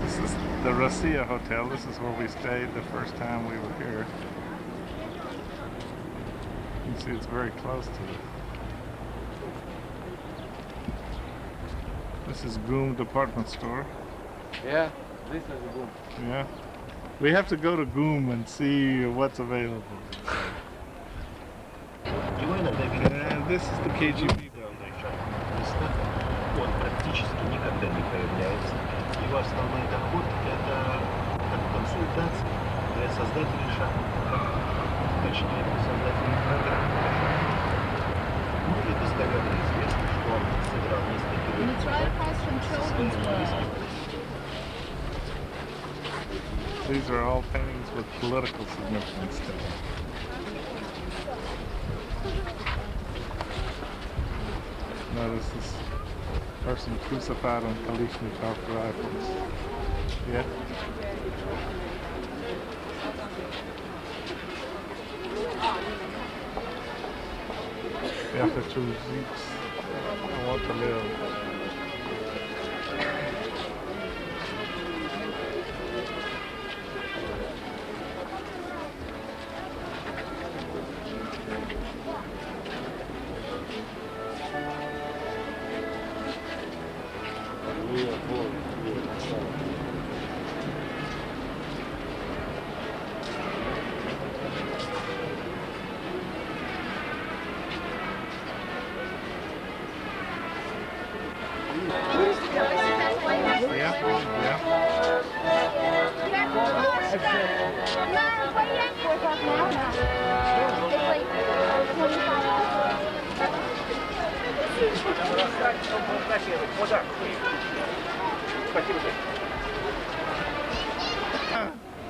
S13: This is the Russia Hotel. This is where we stayed the first time we were here. You can see it's very close to it. This is Goom department store.
S9: Yeah, this is good.
S13: Yeah. We have to go to Goom and see what's available. And this is the KGB building.
S1: Он практически никогда не появляется. Его основной доход – это консультации для создателей шахматных, точнее для создателей программ. Ну и достоверно известно, что он сыграл несколько лет со своим близким.
S13: These are all paintings with political significance to them. Notice this person crucified on Kalashnikov rifles. Yeah. Я хочу жить, I want to live.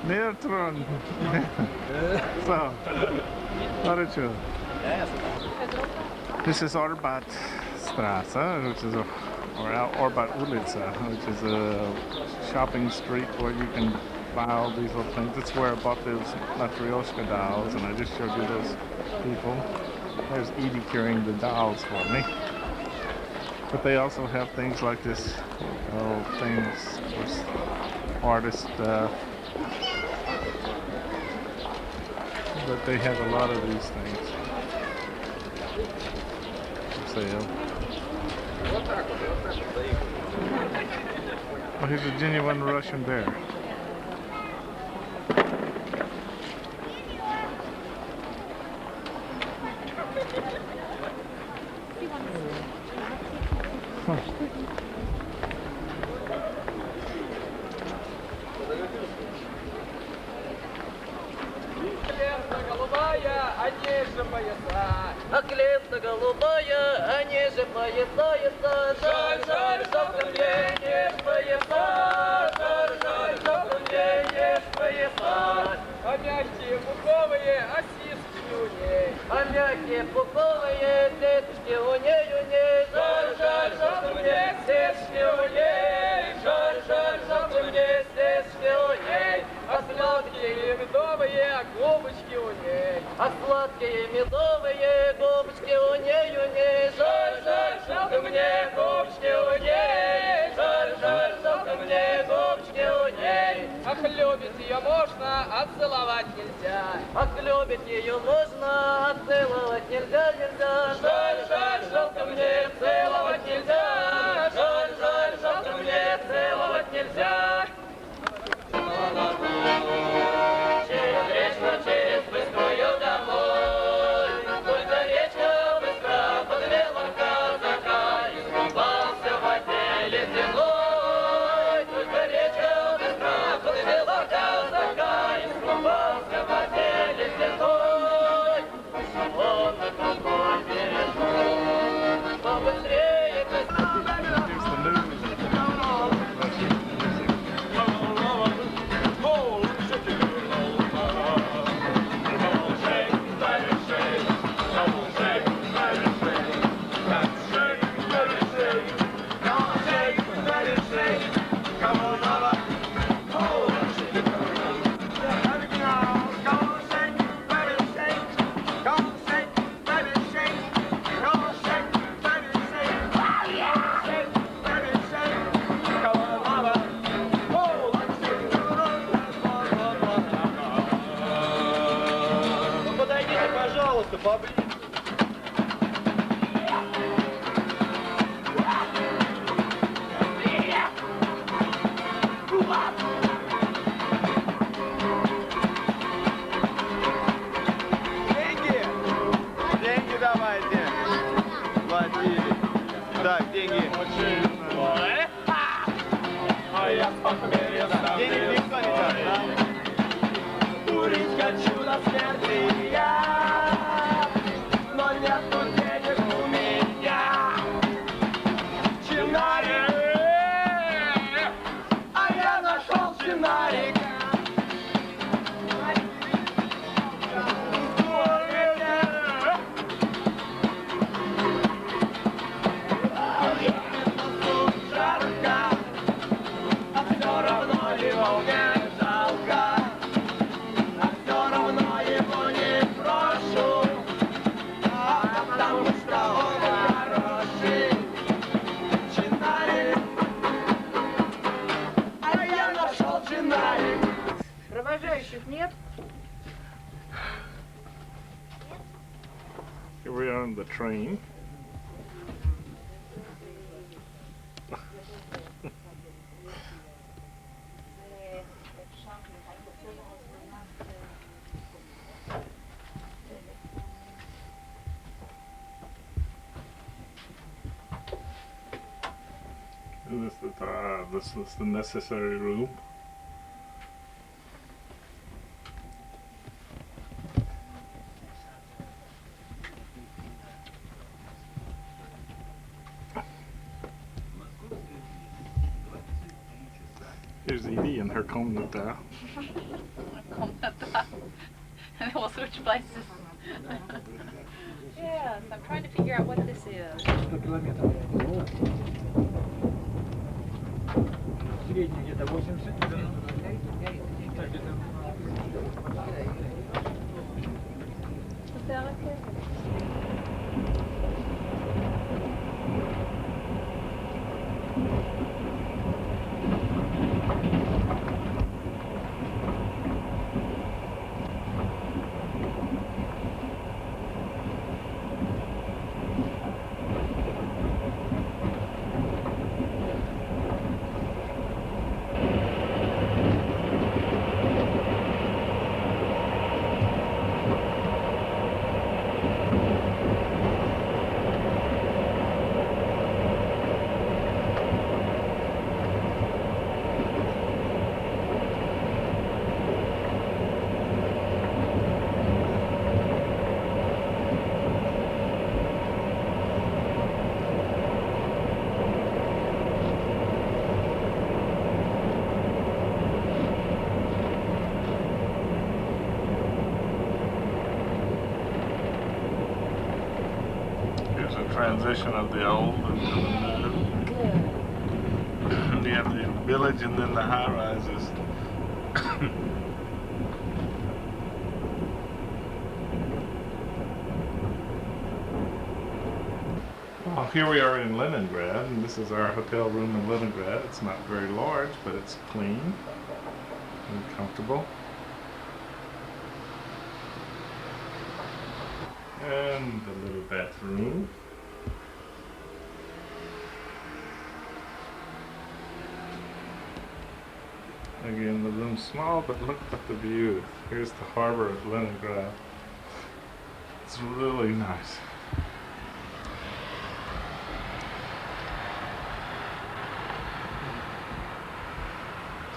S13: Neutron. So, what did you? This is Orbat Straße, which is or Orbat Ulica, which is a shopping street where you can buy all these little things. It's where I bought those Matryoshka dolls, and I just showed you those people. There's Edie carrying the dolls for me. But they also have things like this, things for artist stuff. But they have a lot of these things for sale. Oh, here's a genuine Russian bear.
S22: Голубая, они же поясаются. Жаль, жаль, жалко мне не пояса. Жаль, жаль, жалко мне не пояса. А мягкие пуховые осиски у ней. А мягкие пуховые деточки у ней. Жаль, жаль, жалко мне сесочки у ней. Жаль, жаль, жалко мне сесочки у ней. А сладкие медовые губочки у ней. А сладкие медовые губочки у ней. Жаль, жаль, жалко мне губочки у ней. Жаль, жаль, жалко мне губочки у ней. Ах, любить ее можно, а целовать нельзя. Ах, любить ее можно, а целовать нельзя. Жаль, жаль, жалко мне целовать нельзя. Жаль, жаль, жалко мне целовать нельзя. Через речку, через быструю домой. Только речка быстро подвела казака. Искупался в воде ледяной. Только речка быстро подвела казака. Искупался в воде ледяной. Он на другой бережок побыстрее.
S9: Пожалуйста, поближе. Деньги давайте. Платили. Так, деньги. Денег никто не даст, да? Курить хочу до смерти я, но нету денег у меня. Чинарик, а я нашел чинарик.
S20: Провожающих нет?
S13: Here we are on the train. This is the necessary room. Here's Edie in her комната.
S3: Комната. And we'll switch places. Yes, I'm trying to figure out what this is.
S5: 100 километров. Средний где-то 80.
S13: Transition of the old into the new. You have the village and then the high rises. Well, here we are in Leningrad, and this is our hotel room in Leningrad. It's not very large, but it's clean and comfortable. And the little bathroom. Again, the room's small, but look at the view. Here's the harbor of Leningrad. It's really nice.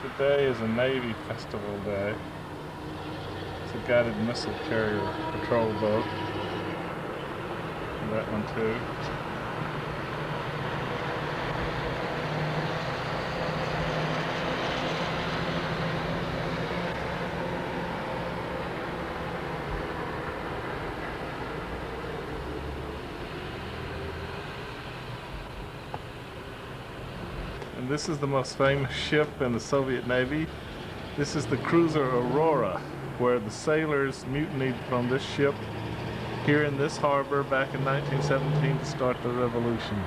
S13: Today is a Navy festival day. It's a guided missile carrier patrol boat. And that one too. And this is the most famous ship in the Soviet Navy. This is the cruiser Aurora, where the sailors mutinied from this ship here in this harbor back in 1917 to start the revolution.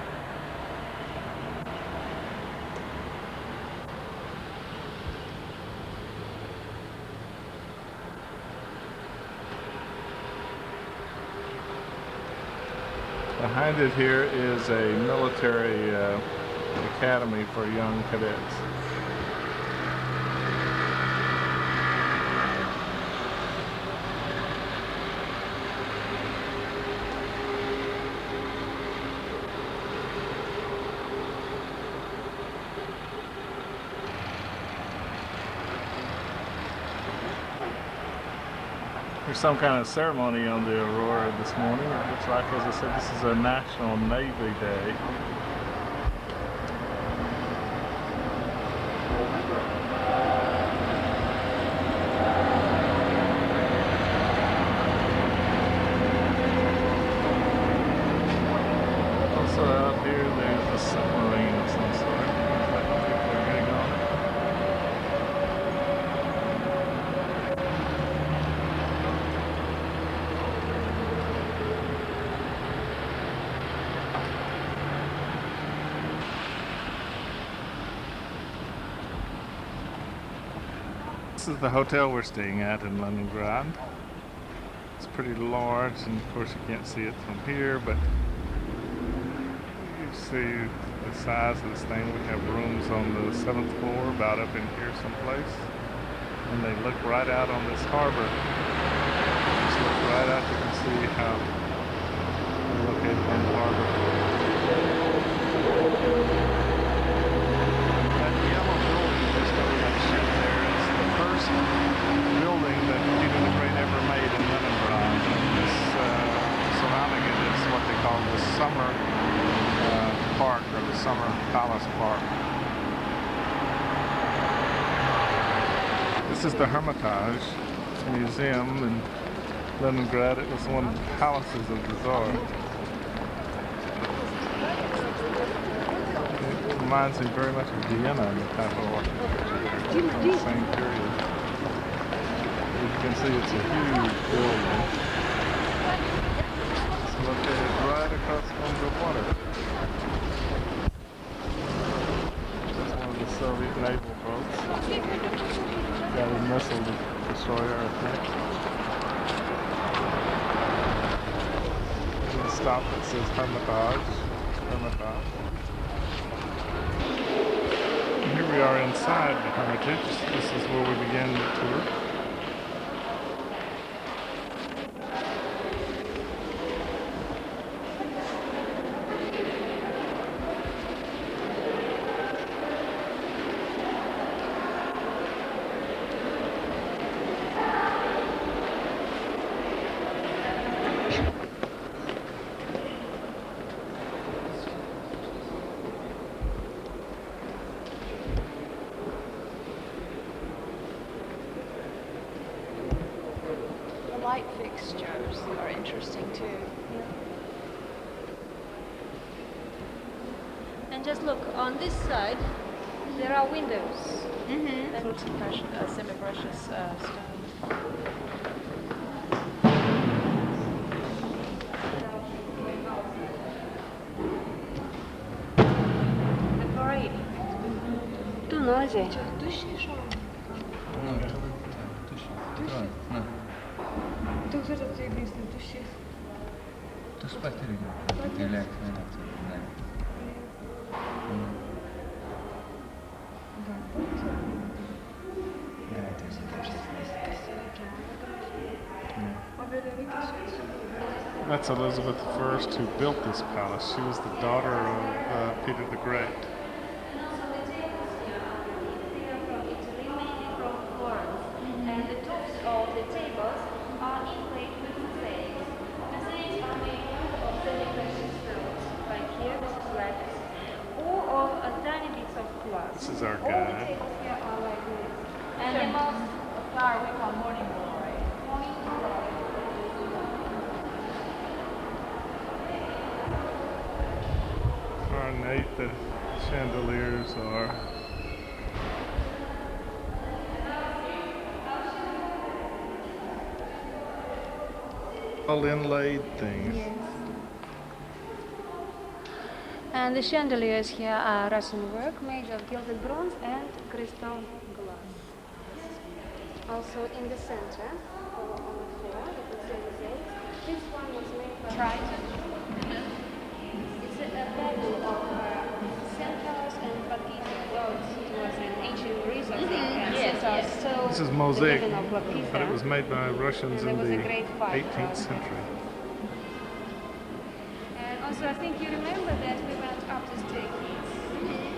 S13: Behind it here is a military academy for young cadets. There's some kind of ceremony on the Aurora this morning. It looks like, as I said, this is a National Navy Day. Also out here, there's a submarine of some sort. Looks like people are getting on it. This is the hotel we're staying at in Leningrad. It's pretty large, and of course you can't see it from here, but you see the size of this thing. We have rooms on the 7th floor, about up in here someplace, and they look right out on this harbor. Just look right out, you can see how they're located on the harbor. That yellow building just over that ship there is the first building that Peter the Great ever made in Leningrad. This surrounding it is what they call the Summer Park, or the Summer Palace Park. This is the Hermitage Museum in Leningrad. It was one of the palaces of the Tsar. It reminds me very much of Vienna in the capital in the same period. You can see it's a huge building. It's located right across from the water. That's one of the Soviet naval boats. Got a missile destroyer, I think. And the stop that says Hermitage. Hermitage. And here we are inside the Hermitage. This is where we began the tour.
S3: Light fixtures are interesting too.
S5: And just look, on this side, there are windows.
S3: Mm-hmm.
S5: Sort of semi-precious stone. The parade.
S3: Tu noze.
S5: Tu zărat ce este dușe.
S6: Tu spatele, te leac,
S13: That's Elizabeth I who built this palace. She was the daughter of Peter the Great.
S5: And the tops of the tables are inlaid with mosaics. Mosaics are made of semi-precious stones, like here, this is lattice, or of tiny bits of glass.
S13: This is our
S5: All the
S13: guide.
S5: tables here are like this. Animals,
S3: A flower we call morning glory.
S5: morning glory.
S13: Ornate the chandeliers are. All inlaid things.
S5: Yes. And the chandeliers here are Russian work made of gilded bronze and crystal glass. Also in the center, on the floor, you can see the mosaics. This one was made by
S3: Triton.
S5: a battle of centaurs and Lapithia. Well, it was in ancient Greece, I think. And centaurs stole
S13: This is
S5: the
S13: mosaic,
S5: women of Lapithia.
S13: but it was made by Russians
S5: And
S13: in
S5: there was
S13: the
S5: a great fight.
S13: 18th century.
S5: And also, I think you remember that we went up the staircase,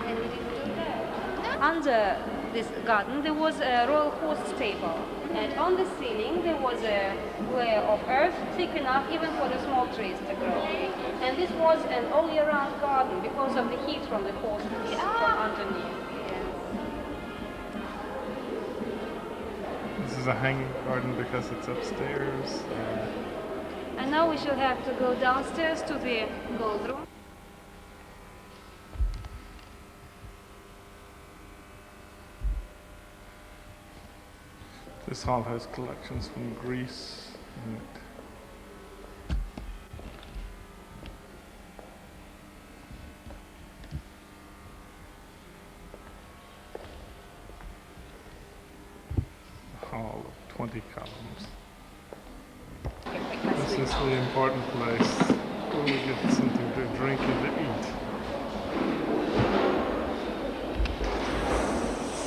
S5: and we didn't do that. Under this garden, there was a royal horse stable, and on the ceiling there was a layer of earth thick enough even for the small trees to grow. And this was an all-year-round garden because of the heat from the horses from underneath.
S13: This is a hanging garden because it's upstairs.
S5: And now we shall have to go downstairs to the gold room.
S13: This hall has collections from Greece in it. A hall of 20 columns. This is the important place where we get something to drink and to eat.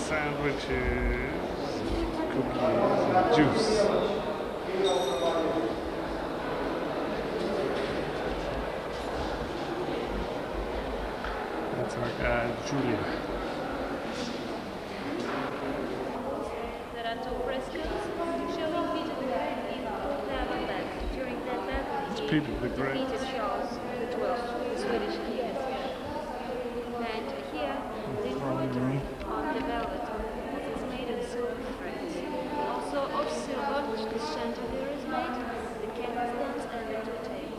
S13: Sandwiches, cookies, and juice. That's our guide, Julia.
S5: There are two frescoes showing Peter the Great in Prague. During that battle,
S13: It's Peter the Great.
S5: defeated Charles XII, the Swedish king. And here, the embroidery on the velvet is made of silver threads. Also of silver, the chandelier is made, the candlesticks and the two tables.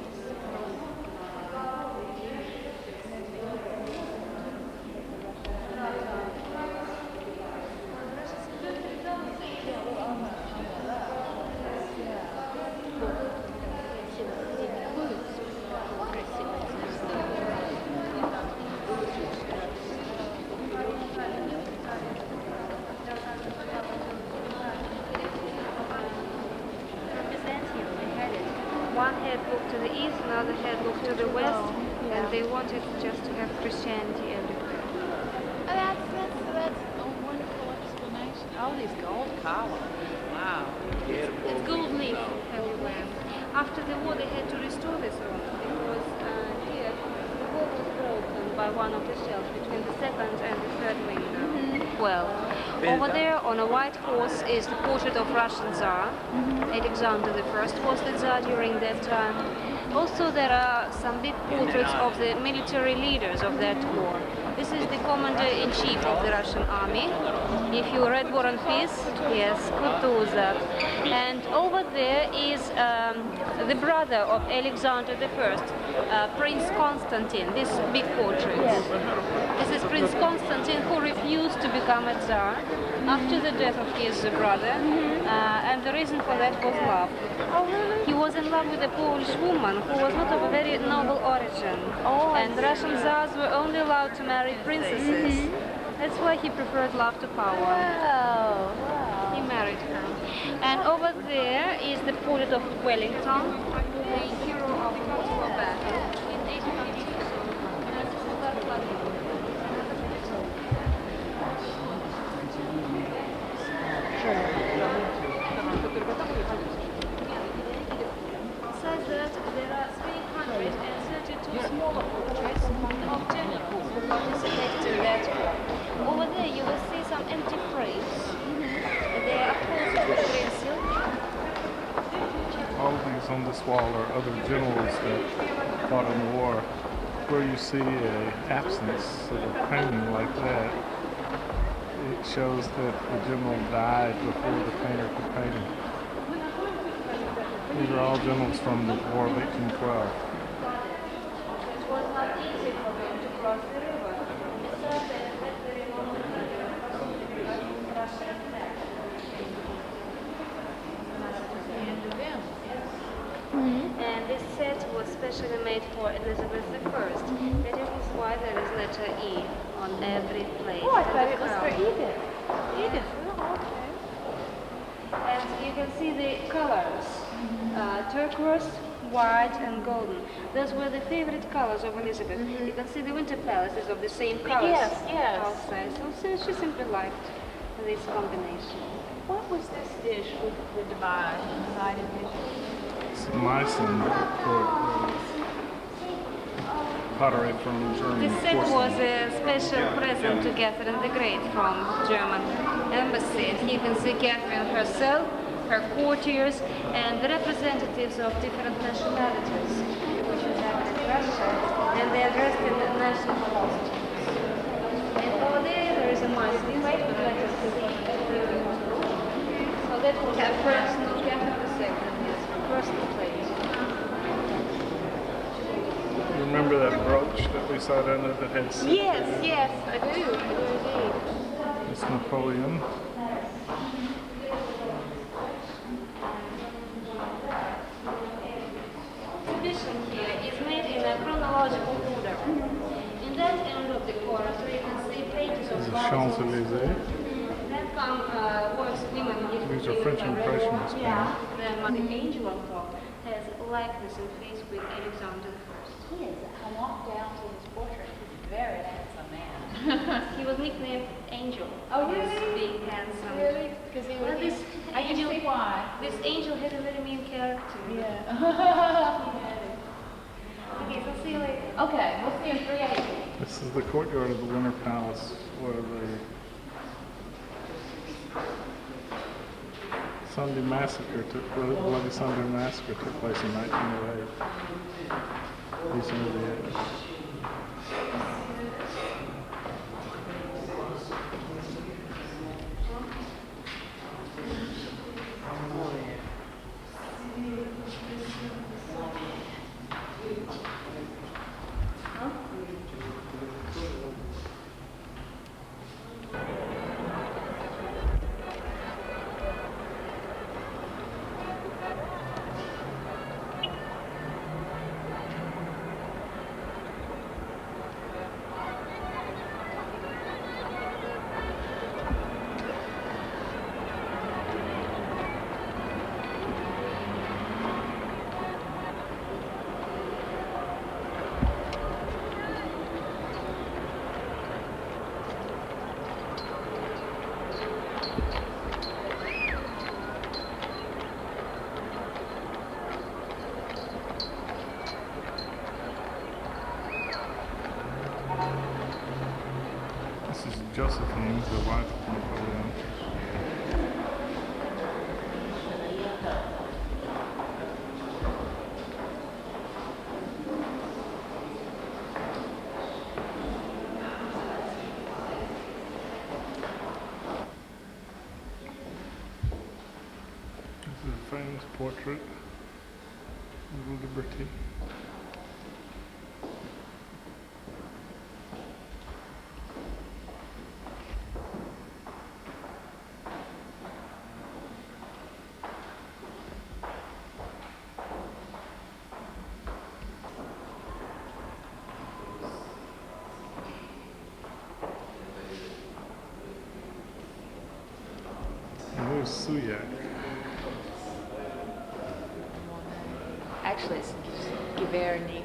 S5: One had looked to the east, another had looked to the west, and they wanted just to have Christianity everywhere.
S3: That's a wonderful explanation. Oh, these gold columns. Wow.
S5: It's gold leaf everywhere. After the war, they had to restore this room because here the wall was broken by one of the shells between the second and the third window. Well, over there on a white horse is the portrait of Russian Tsar. Alexander I was the Tsar during that time. Also, there are some big portraits of the military leaders of that war. This is the commander-in-chief of the Russian army. If you read War and Peace, yes, Kutuzov. And over there is the brother of Alexander I, Prince Constantine, this big portrait. This is Prince Constantine who refused to become a Tsar after the death of his brother, and the reason for that was love. He was in love with a Polish woman who was not of a very noble origin, and Russian Tsars were only allowed to marry princesses. That's why he preferred love to power. He married her. And over there is the portrait of Wellington, the hero of Waterloo battle in 1852. Besides that, there are 332 smaller portraits of generals who participated in that war. Over there you will see some empty frames. They are of course embroidered in silk.
S13: All of these on this wall are other generals that fought in the war. Where you see an absence of a painting like that, it shows that the general died before the painter could paint him. These are all generals from the War of 1812.
S5: It was not easy for them to cross the river. Besides that, at that very moment, Russian flag. And this set was specially made for Elizabeth I. That is why there is letter E on every plate.
S3: Oh, I thought it was for Edith. Edith.
S5: And you can see the colors, turquoise, white and golden. Those were the favorite colors of Elizabeth. You can see the Winter Palace is of the same colors
S3: Yes.
S5: outside. So she simply liked this combination.
S3: What was this dish with the side dish?
S13: It's Meissen pottery from German
S5: This set
S13: porcelain.
S5: was a special present to Catherine the Great from German embassy. And you can see Catherine herself, her courtiers, and the representatives of different nationalities, which is happening in Russia, and they are dressed in the national costumes. And over there is a Meissen plate with letters C. So that will have personal Catherine II, yes, personal plate.
S13: Remember that brooch that we saw down there that had C?
S3: Yes, I do indeed.
S13: It's Napoleon.
S5: Exhibition here is made in a chronological order. In that end of the corridor, you can see pages of
S13: This is Champs-Élysées.
S5: that come works of women.
S13: These are French Impressionist paintings.
S5: Then the angel on top has likeness and face with Alexander I.
S3: He is. I walked down to his portrait. He's a very handsome man.
S5: He was nicknamed Angel.
S3: Oh,
S5: He was
S3: really?
S5: big, handsome.
S3: Really? Because he was.
S5: Well, this
S3: I can
S5: angel,
S3: see why.
S5: This angel had a very mean character.
S3: Yeah.
S5: He had it. Okay, so see you later.
S3: Okay, we'll see you in 380.
S13: This is the courtyard of the Winter Palace where the Sunday Massacre Bloody Sunday Massacre took place in 1908. These are the This is Josephine, the wife of Napoleon. This is a famous portrait of Liberty. And there's Suyak.
S3: Actually, it's Giverny.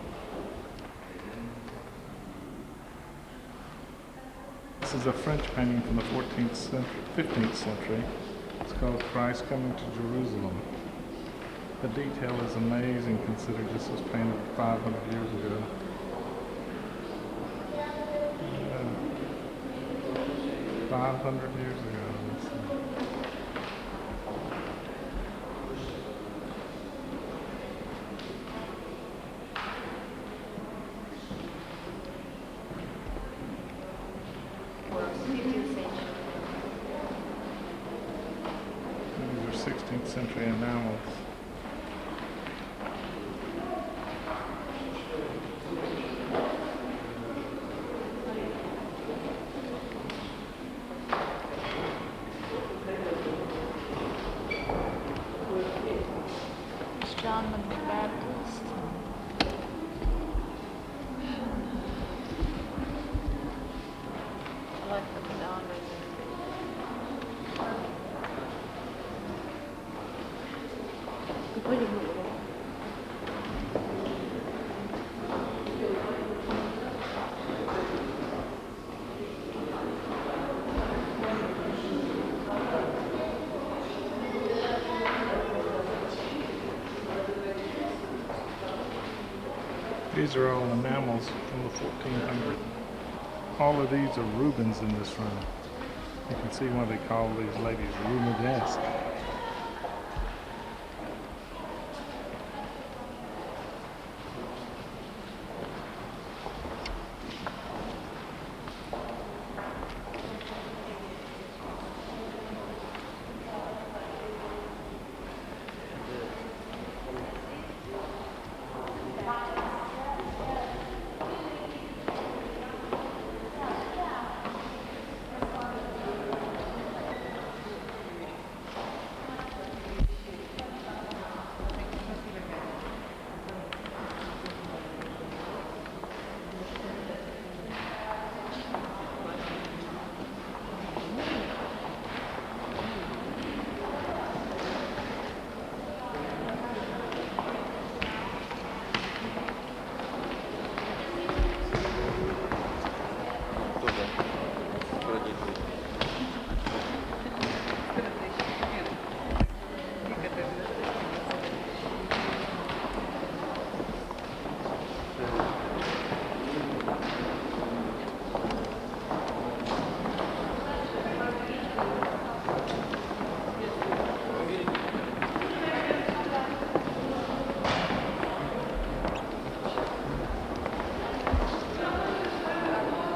S13: This is a French painting from the 14th century, 15th century. It's called Christ Coming to Jerusalem. The detail is amazing considering this was painted 500 years ago. 500 years ago. These are 16th century enamels.
S3: John the Baptist. I like the Madonna.
S13: These are all enamels from the 1400s. All of these are Rubens in this room. You can see why they call these ladies Rubenesque.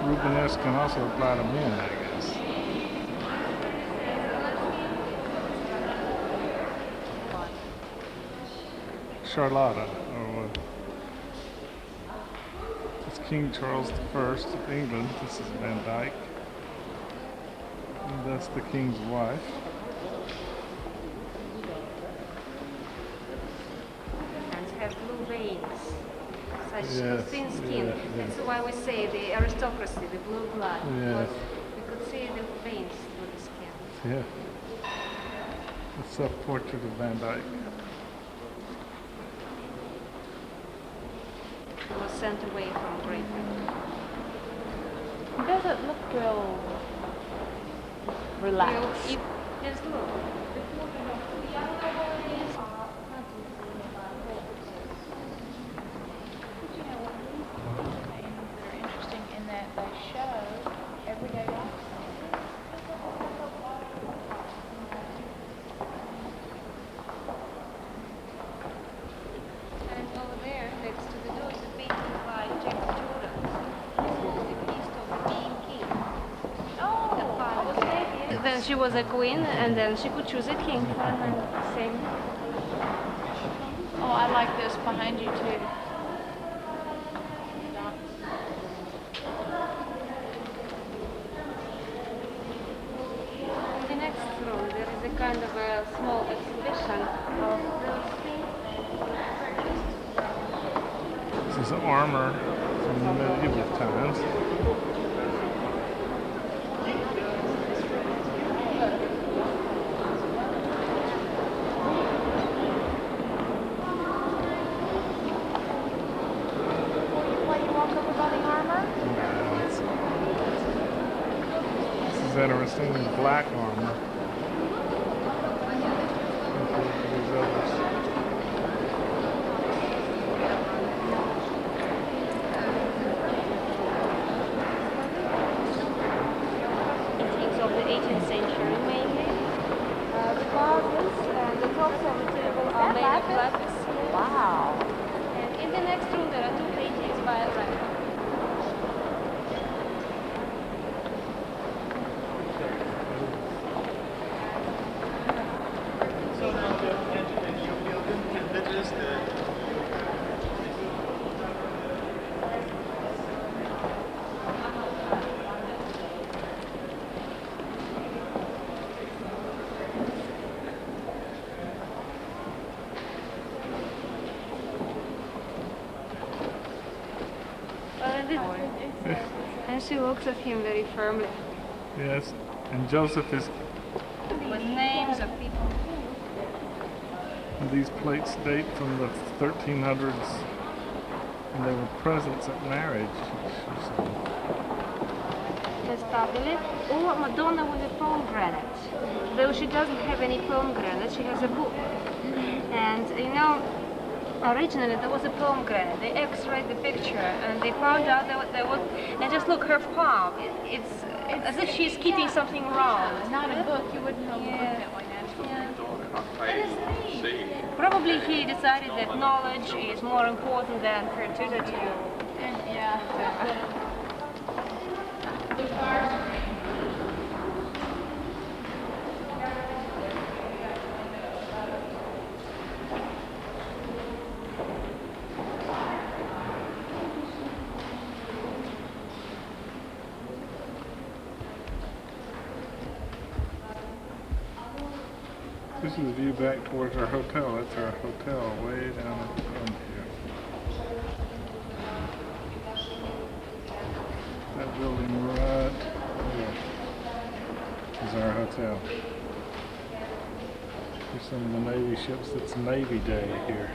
S13: Rubenesque can also apply to men, I guess. Charlotta, or what? It's King Charles I of England. This is Van Dyck. And that's the king's wife.
S5: And have blue veins. Such
S13: Yes,
S5: thin skin.
S13: yes, yes.
S5: That's why we say the aristocracy, the blue blood.
S13: Yes.
S5: Because we could see the veins through the skin.
S13: Yeah. A self-portrait of Van Dyck.
S5: He was sent away from Great Britain.
S3: He doesn't look real relaxed.
S5: Just look.
S3: Interesting in that they show everyday life.
S5: And over there, next to the door, is a painting by James Jordan. This is the Feast of the Being King.
S3: Oh,
S5: Then she was a queen, and then she could choose a king. Same.
S3: oh, I like this behind you too.
S5: In the next room, there is a kind of a small exhibition of those things purchased.
S13: This is armor from the medieval times.
S3: What, you walk over by the armor?
S13: This is interesting. There's black armor. There's others.
S5: Paintings of the 18th century mainly. The vases and the tops of the table are made of lapis.
S3: Wow.
S5: And in the next room there are two paintings by Rembrandt.
S1: So now can you feel can witness the
S5: And she looks at him very firmly.
S13: Yes, and Joseph is
S5: With names of people.
S13: These plates date from the 1300s, and they were presents at marriage.
S5: Ставили or Madonna with a pomegranate. Though she doesn't have any pomegranate, she has a book. And you know, originally there was a pomegranate. They x-rayed the picture and they found out that there was, and just look, her palm. It's as if she's keeping something wrong.
S3: Not a book, you wouldn't know that one.
S5: Probably he decided that knowledge is more important than fertility.
S3: And yeah.
S13: This is the view back towards our hotel. That's our hotel way down at the end here. That building right there is our hotel. Here's some of the Navy ships. It's Navy Day here.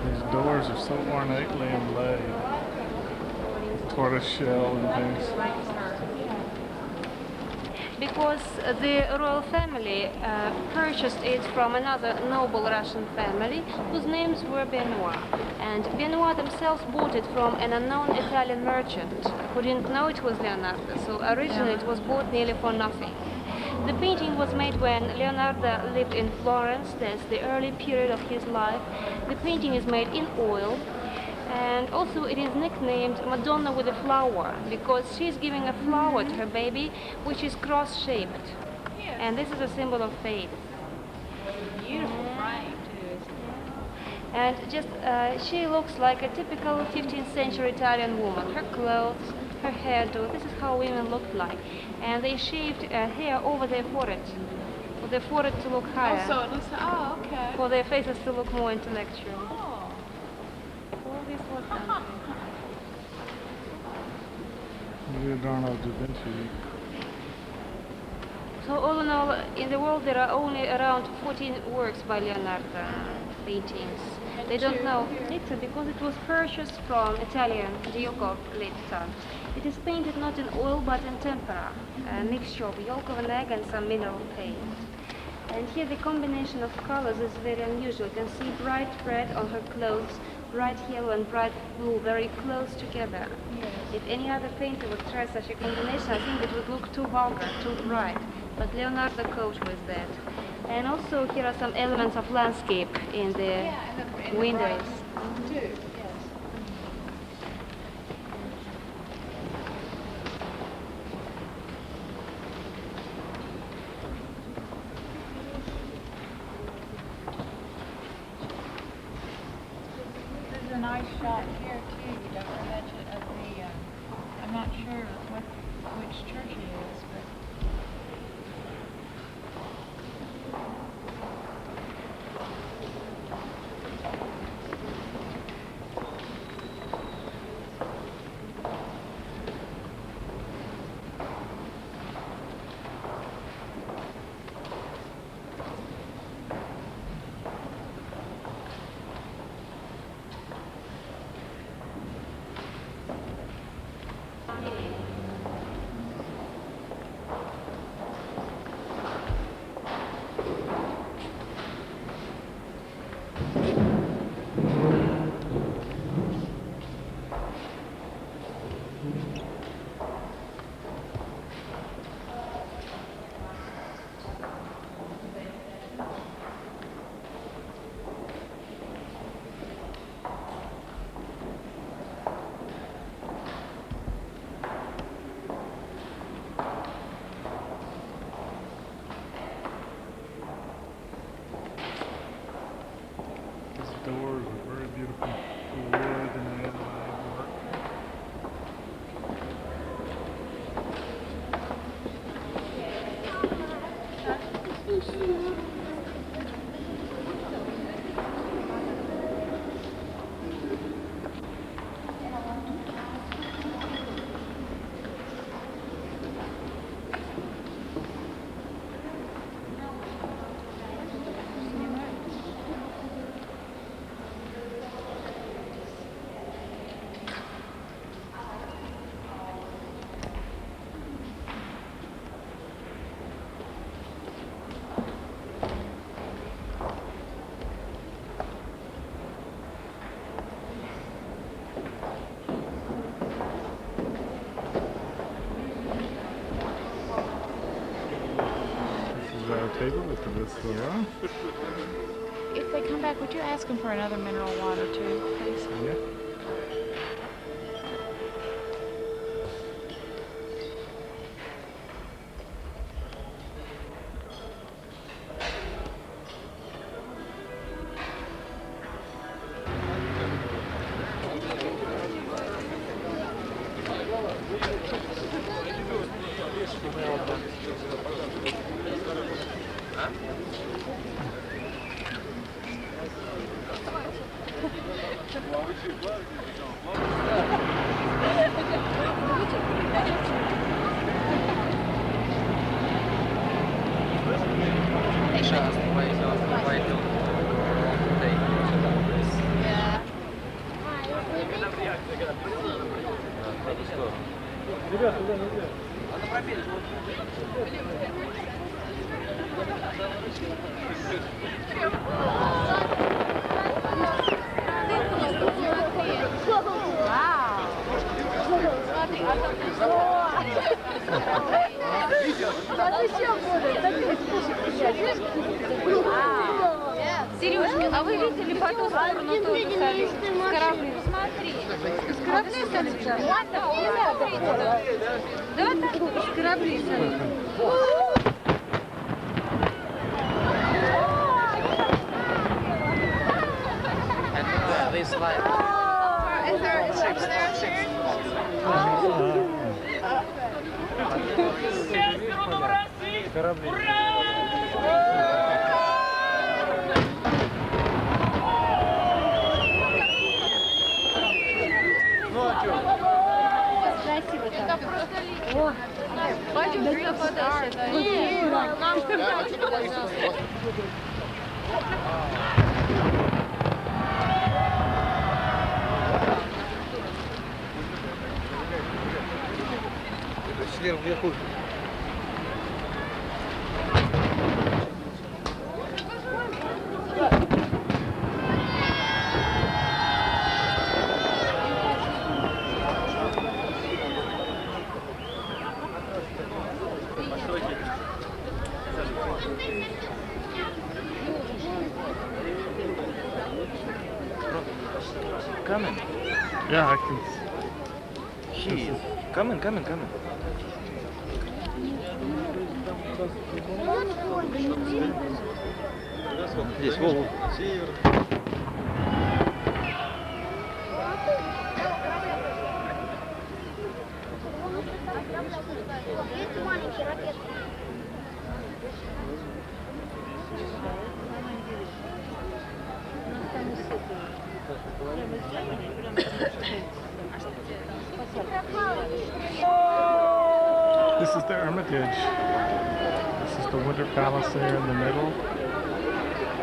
S13: These doors are so ornately inlaid. Tortoise shell and things.
S5: Because the royal family purchased it from another noble Russian family whose names were Benoit. And Benoit themselves bought it from an unknown Italian merchant who didn't know it was Leonardo, so originally it was bought nearly for nothing. The painting was made when Leonardo lived in Florence. That's the early period of his life. The painting is made in oil, and also it is nicknamed Madonna with a flower because she's giving a flower to her baby which is cross-shaped. And this is a symbol of faith.
S3: Beautiful frame too.
S5: And just she looks like a typical 15th century Italian woman. Her clothes, her hairdo, this is how women looked like. And they shaved hair over their forehead, for their forehead to look higher.
S3: Oh, so it looks, oh, okay.
S5: For their faces to look more intellectual.
S3: Oh.
S5: All this was done.
S13: Leonardo da Vinci.
S5: So all in all, in the world there are only around 14 works by Leonardo, paintings. They don't know it because it was purchased from Italian Duke of Letta. It is painted not in oil but in tempera, a mixture of yolk of an egg and some mineral paint. And here the combination of colors is very unusual. You can see bright red on her clothes, bright yellow and bright blue, very close together.
S3: Yes.
S5: If any other painter would try such a combination, I think it would look too vulgar, too bright. But Leonardo coped with that. And also here are some elements of landscape in the windows.
S3: Too, yes. There's a nice shot here too, Dr. Hatchett, of the, I'm not sure which church it is, but
S13: table at the restaurant.
S3: If they come back, would you ask them for another mineral water too, please?
S13: Yeah.
S5: Сережка, а вы видели по ту сторону тоже салют? С корабля. Смотри. С корабля салют? Да, так, с корабля салют.
S22: This light.
S3: Is there upstairs?
S5: Красиво там. О, пойдем сюда подальше.
S22: Сверху вверху.
S2: Coming.
S13: Yeah, I can.
S2: She is coming. Здесь, во.
S13: This is the Hermitage. This is the Winter Palace there in the middle.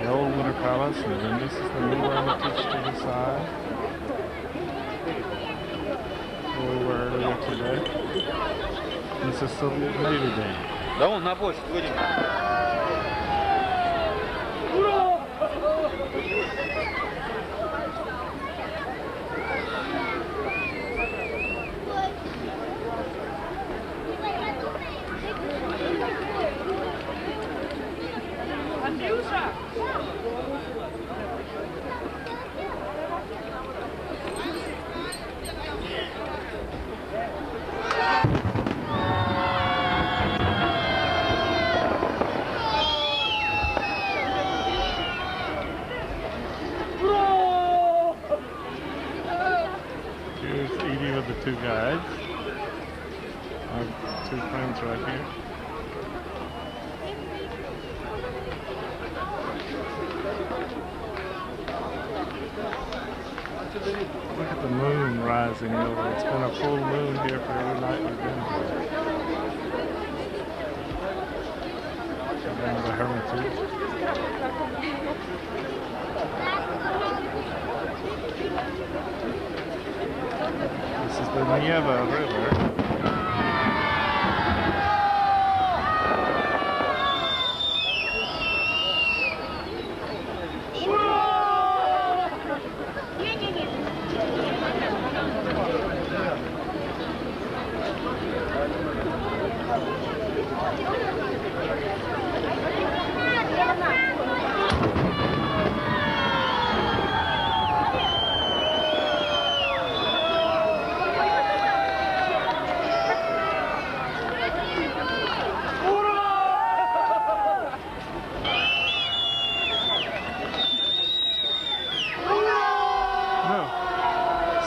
S13: The old Winter Palace, and then this is the new Hermitage to the side. Where we were earlier today. This is Soviet Navy Day.
S2: Да вон на почту, выйдем.
S13: Here's Edie with the two guides. Our two friends right here. Look at the moon rising over. It's been a full moon here for every night we've been here. Down the Hermitage. This is the Nieva River.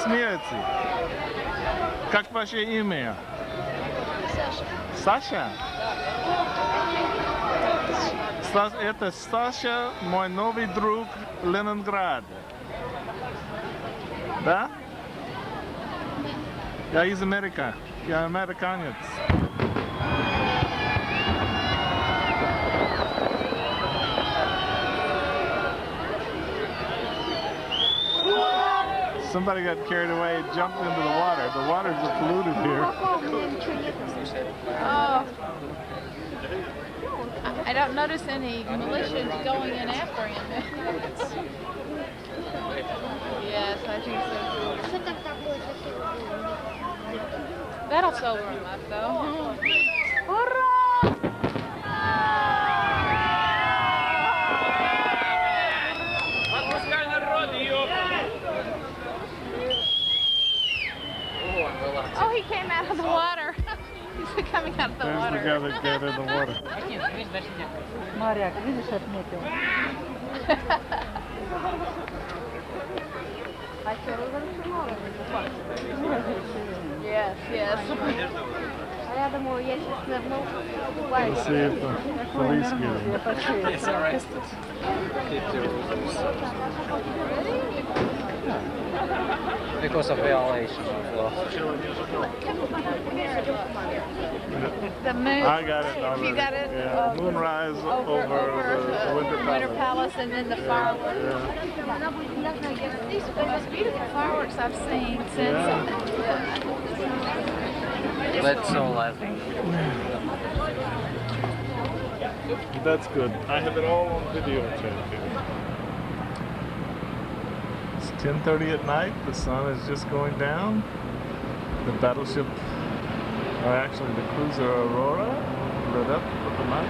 S13: смеете? Как ваше имя? Саша. Саша? Это Саша, мой новый друг Ленинград. Да? Я из Америки. Я американец. Somebody got carried away, jumped into the water. The waters are polluted here.
S3: Oh. I don't notice any militia going in after him. Yes, I think so. That'll sober him up, though. Oh, he came out of the water. He's coming out of the water.
S13: There's the guy that got in the water.
S3: Моряк, видишь, отметил. Yes, yes.
S5: А я думаю, я сейчас нырну.
S13: Если это police
S15: He's arrested. Because of violation of law.
S3: The moon.
S13: I got it already.
S3: You got it?
S13: Yeah. Moonrise over the Winter
S3: Palace and then the fireworks.
S13: Yeah.
S3: These are the most beautiful fireworks I've seen since.
S15: That's so lovely.
S13: That's good. I have it all on videotape here. It's 10:30 at night. The sun is just going down. The battleship, or actually the cruiser Aurora, lit up for the night.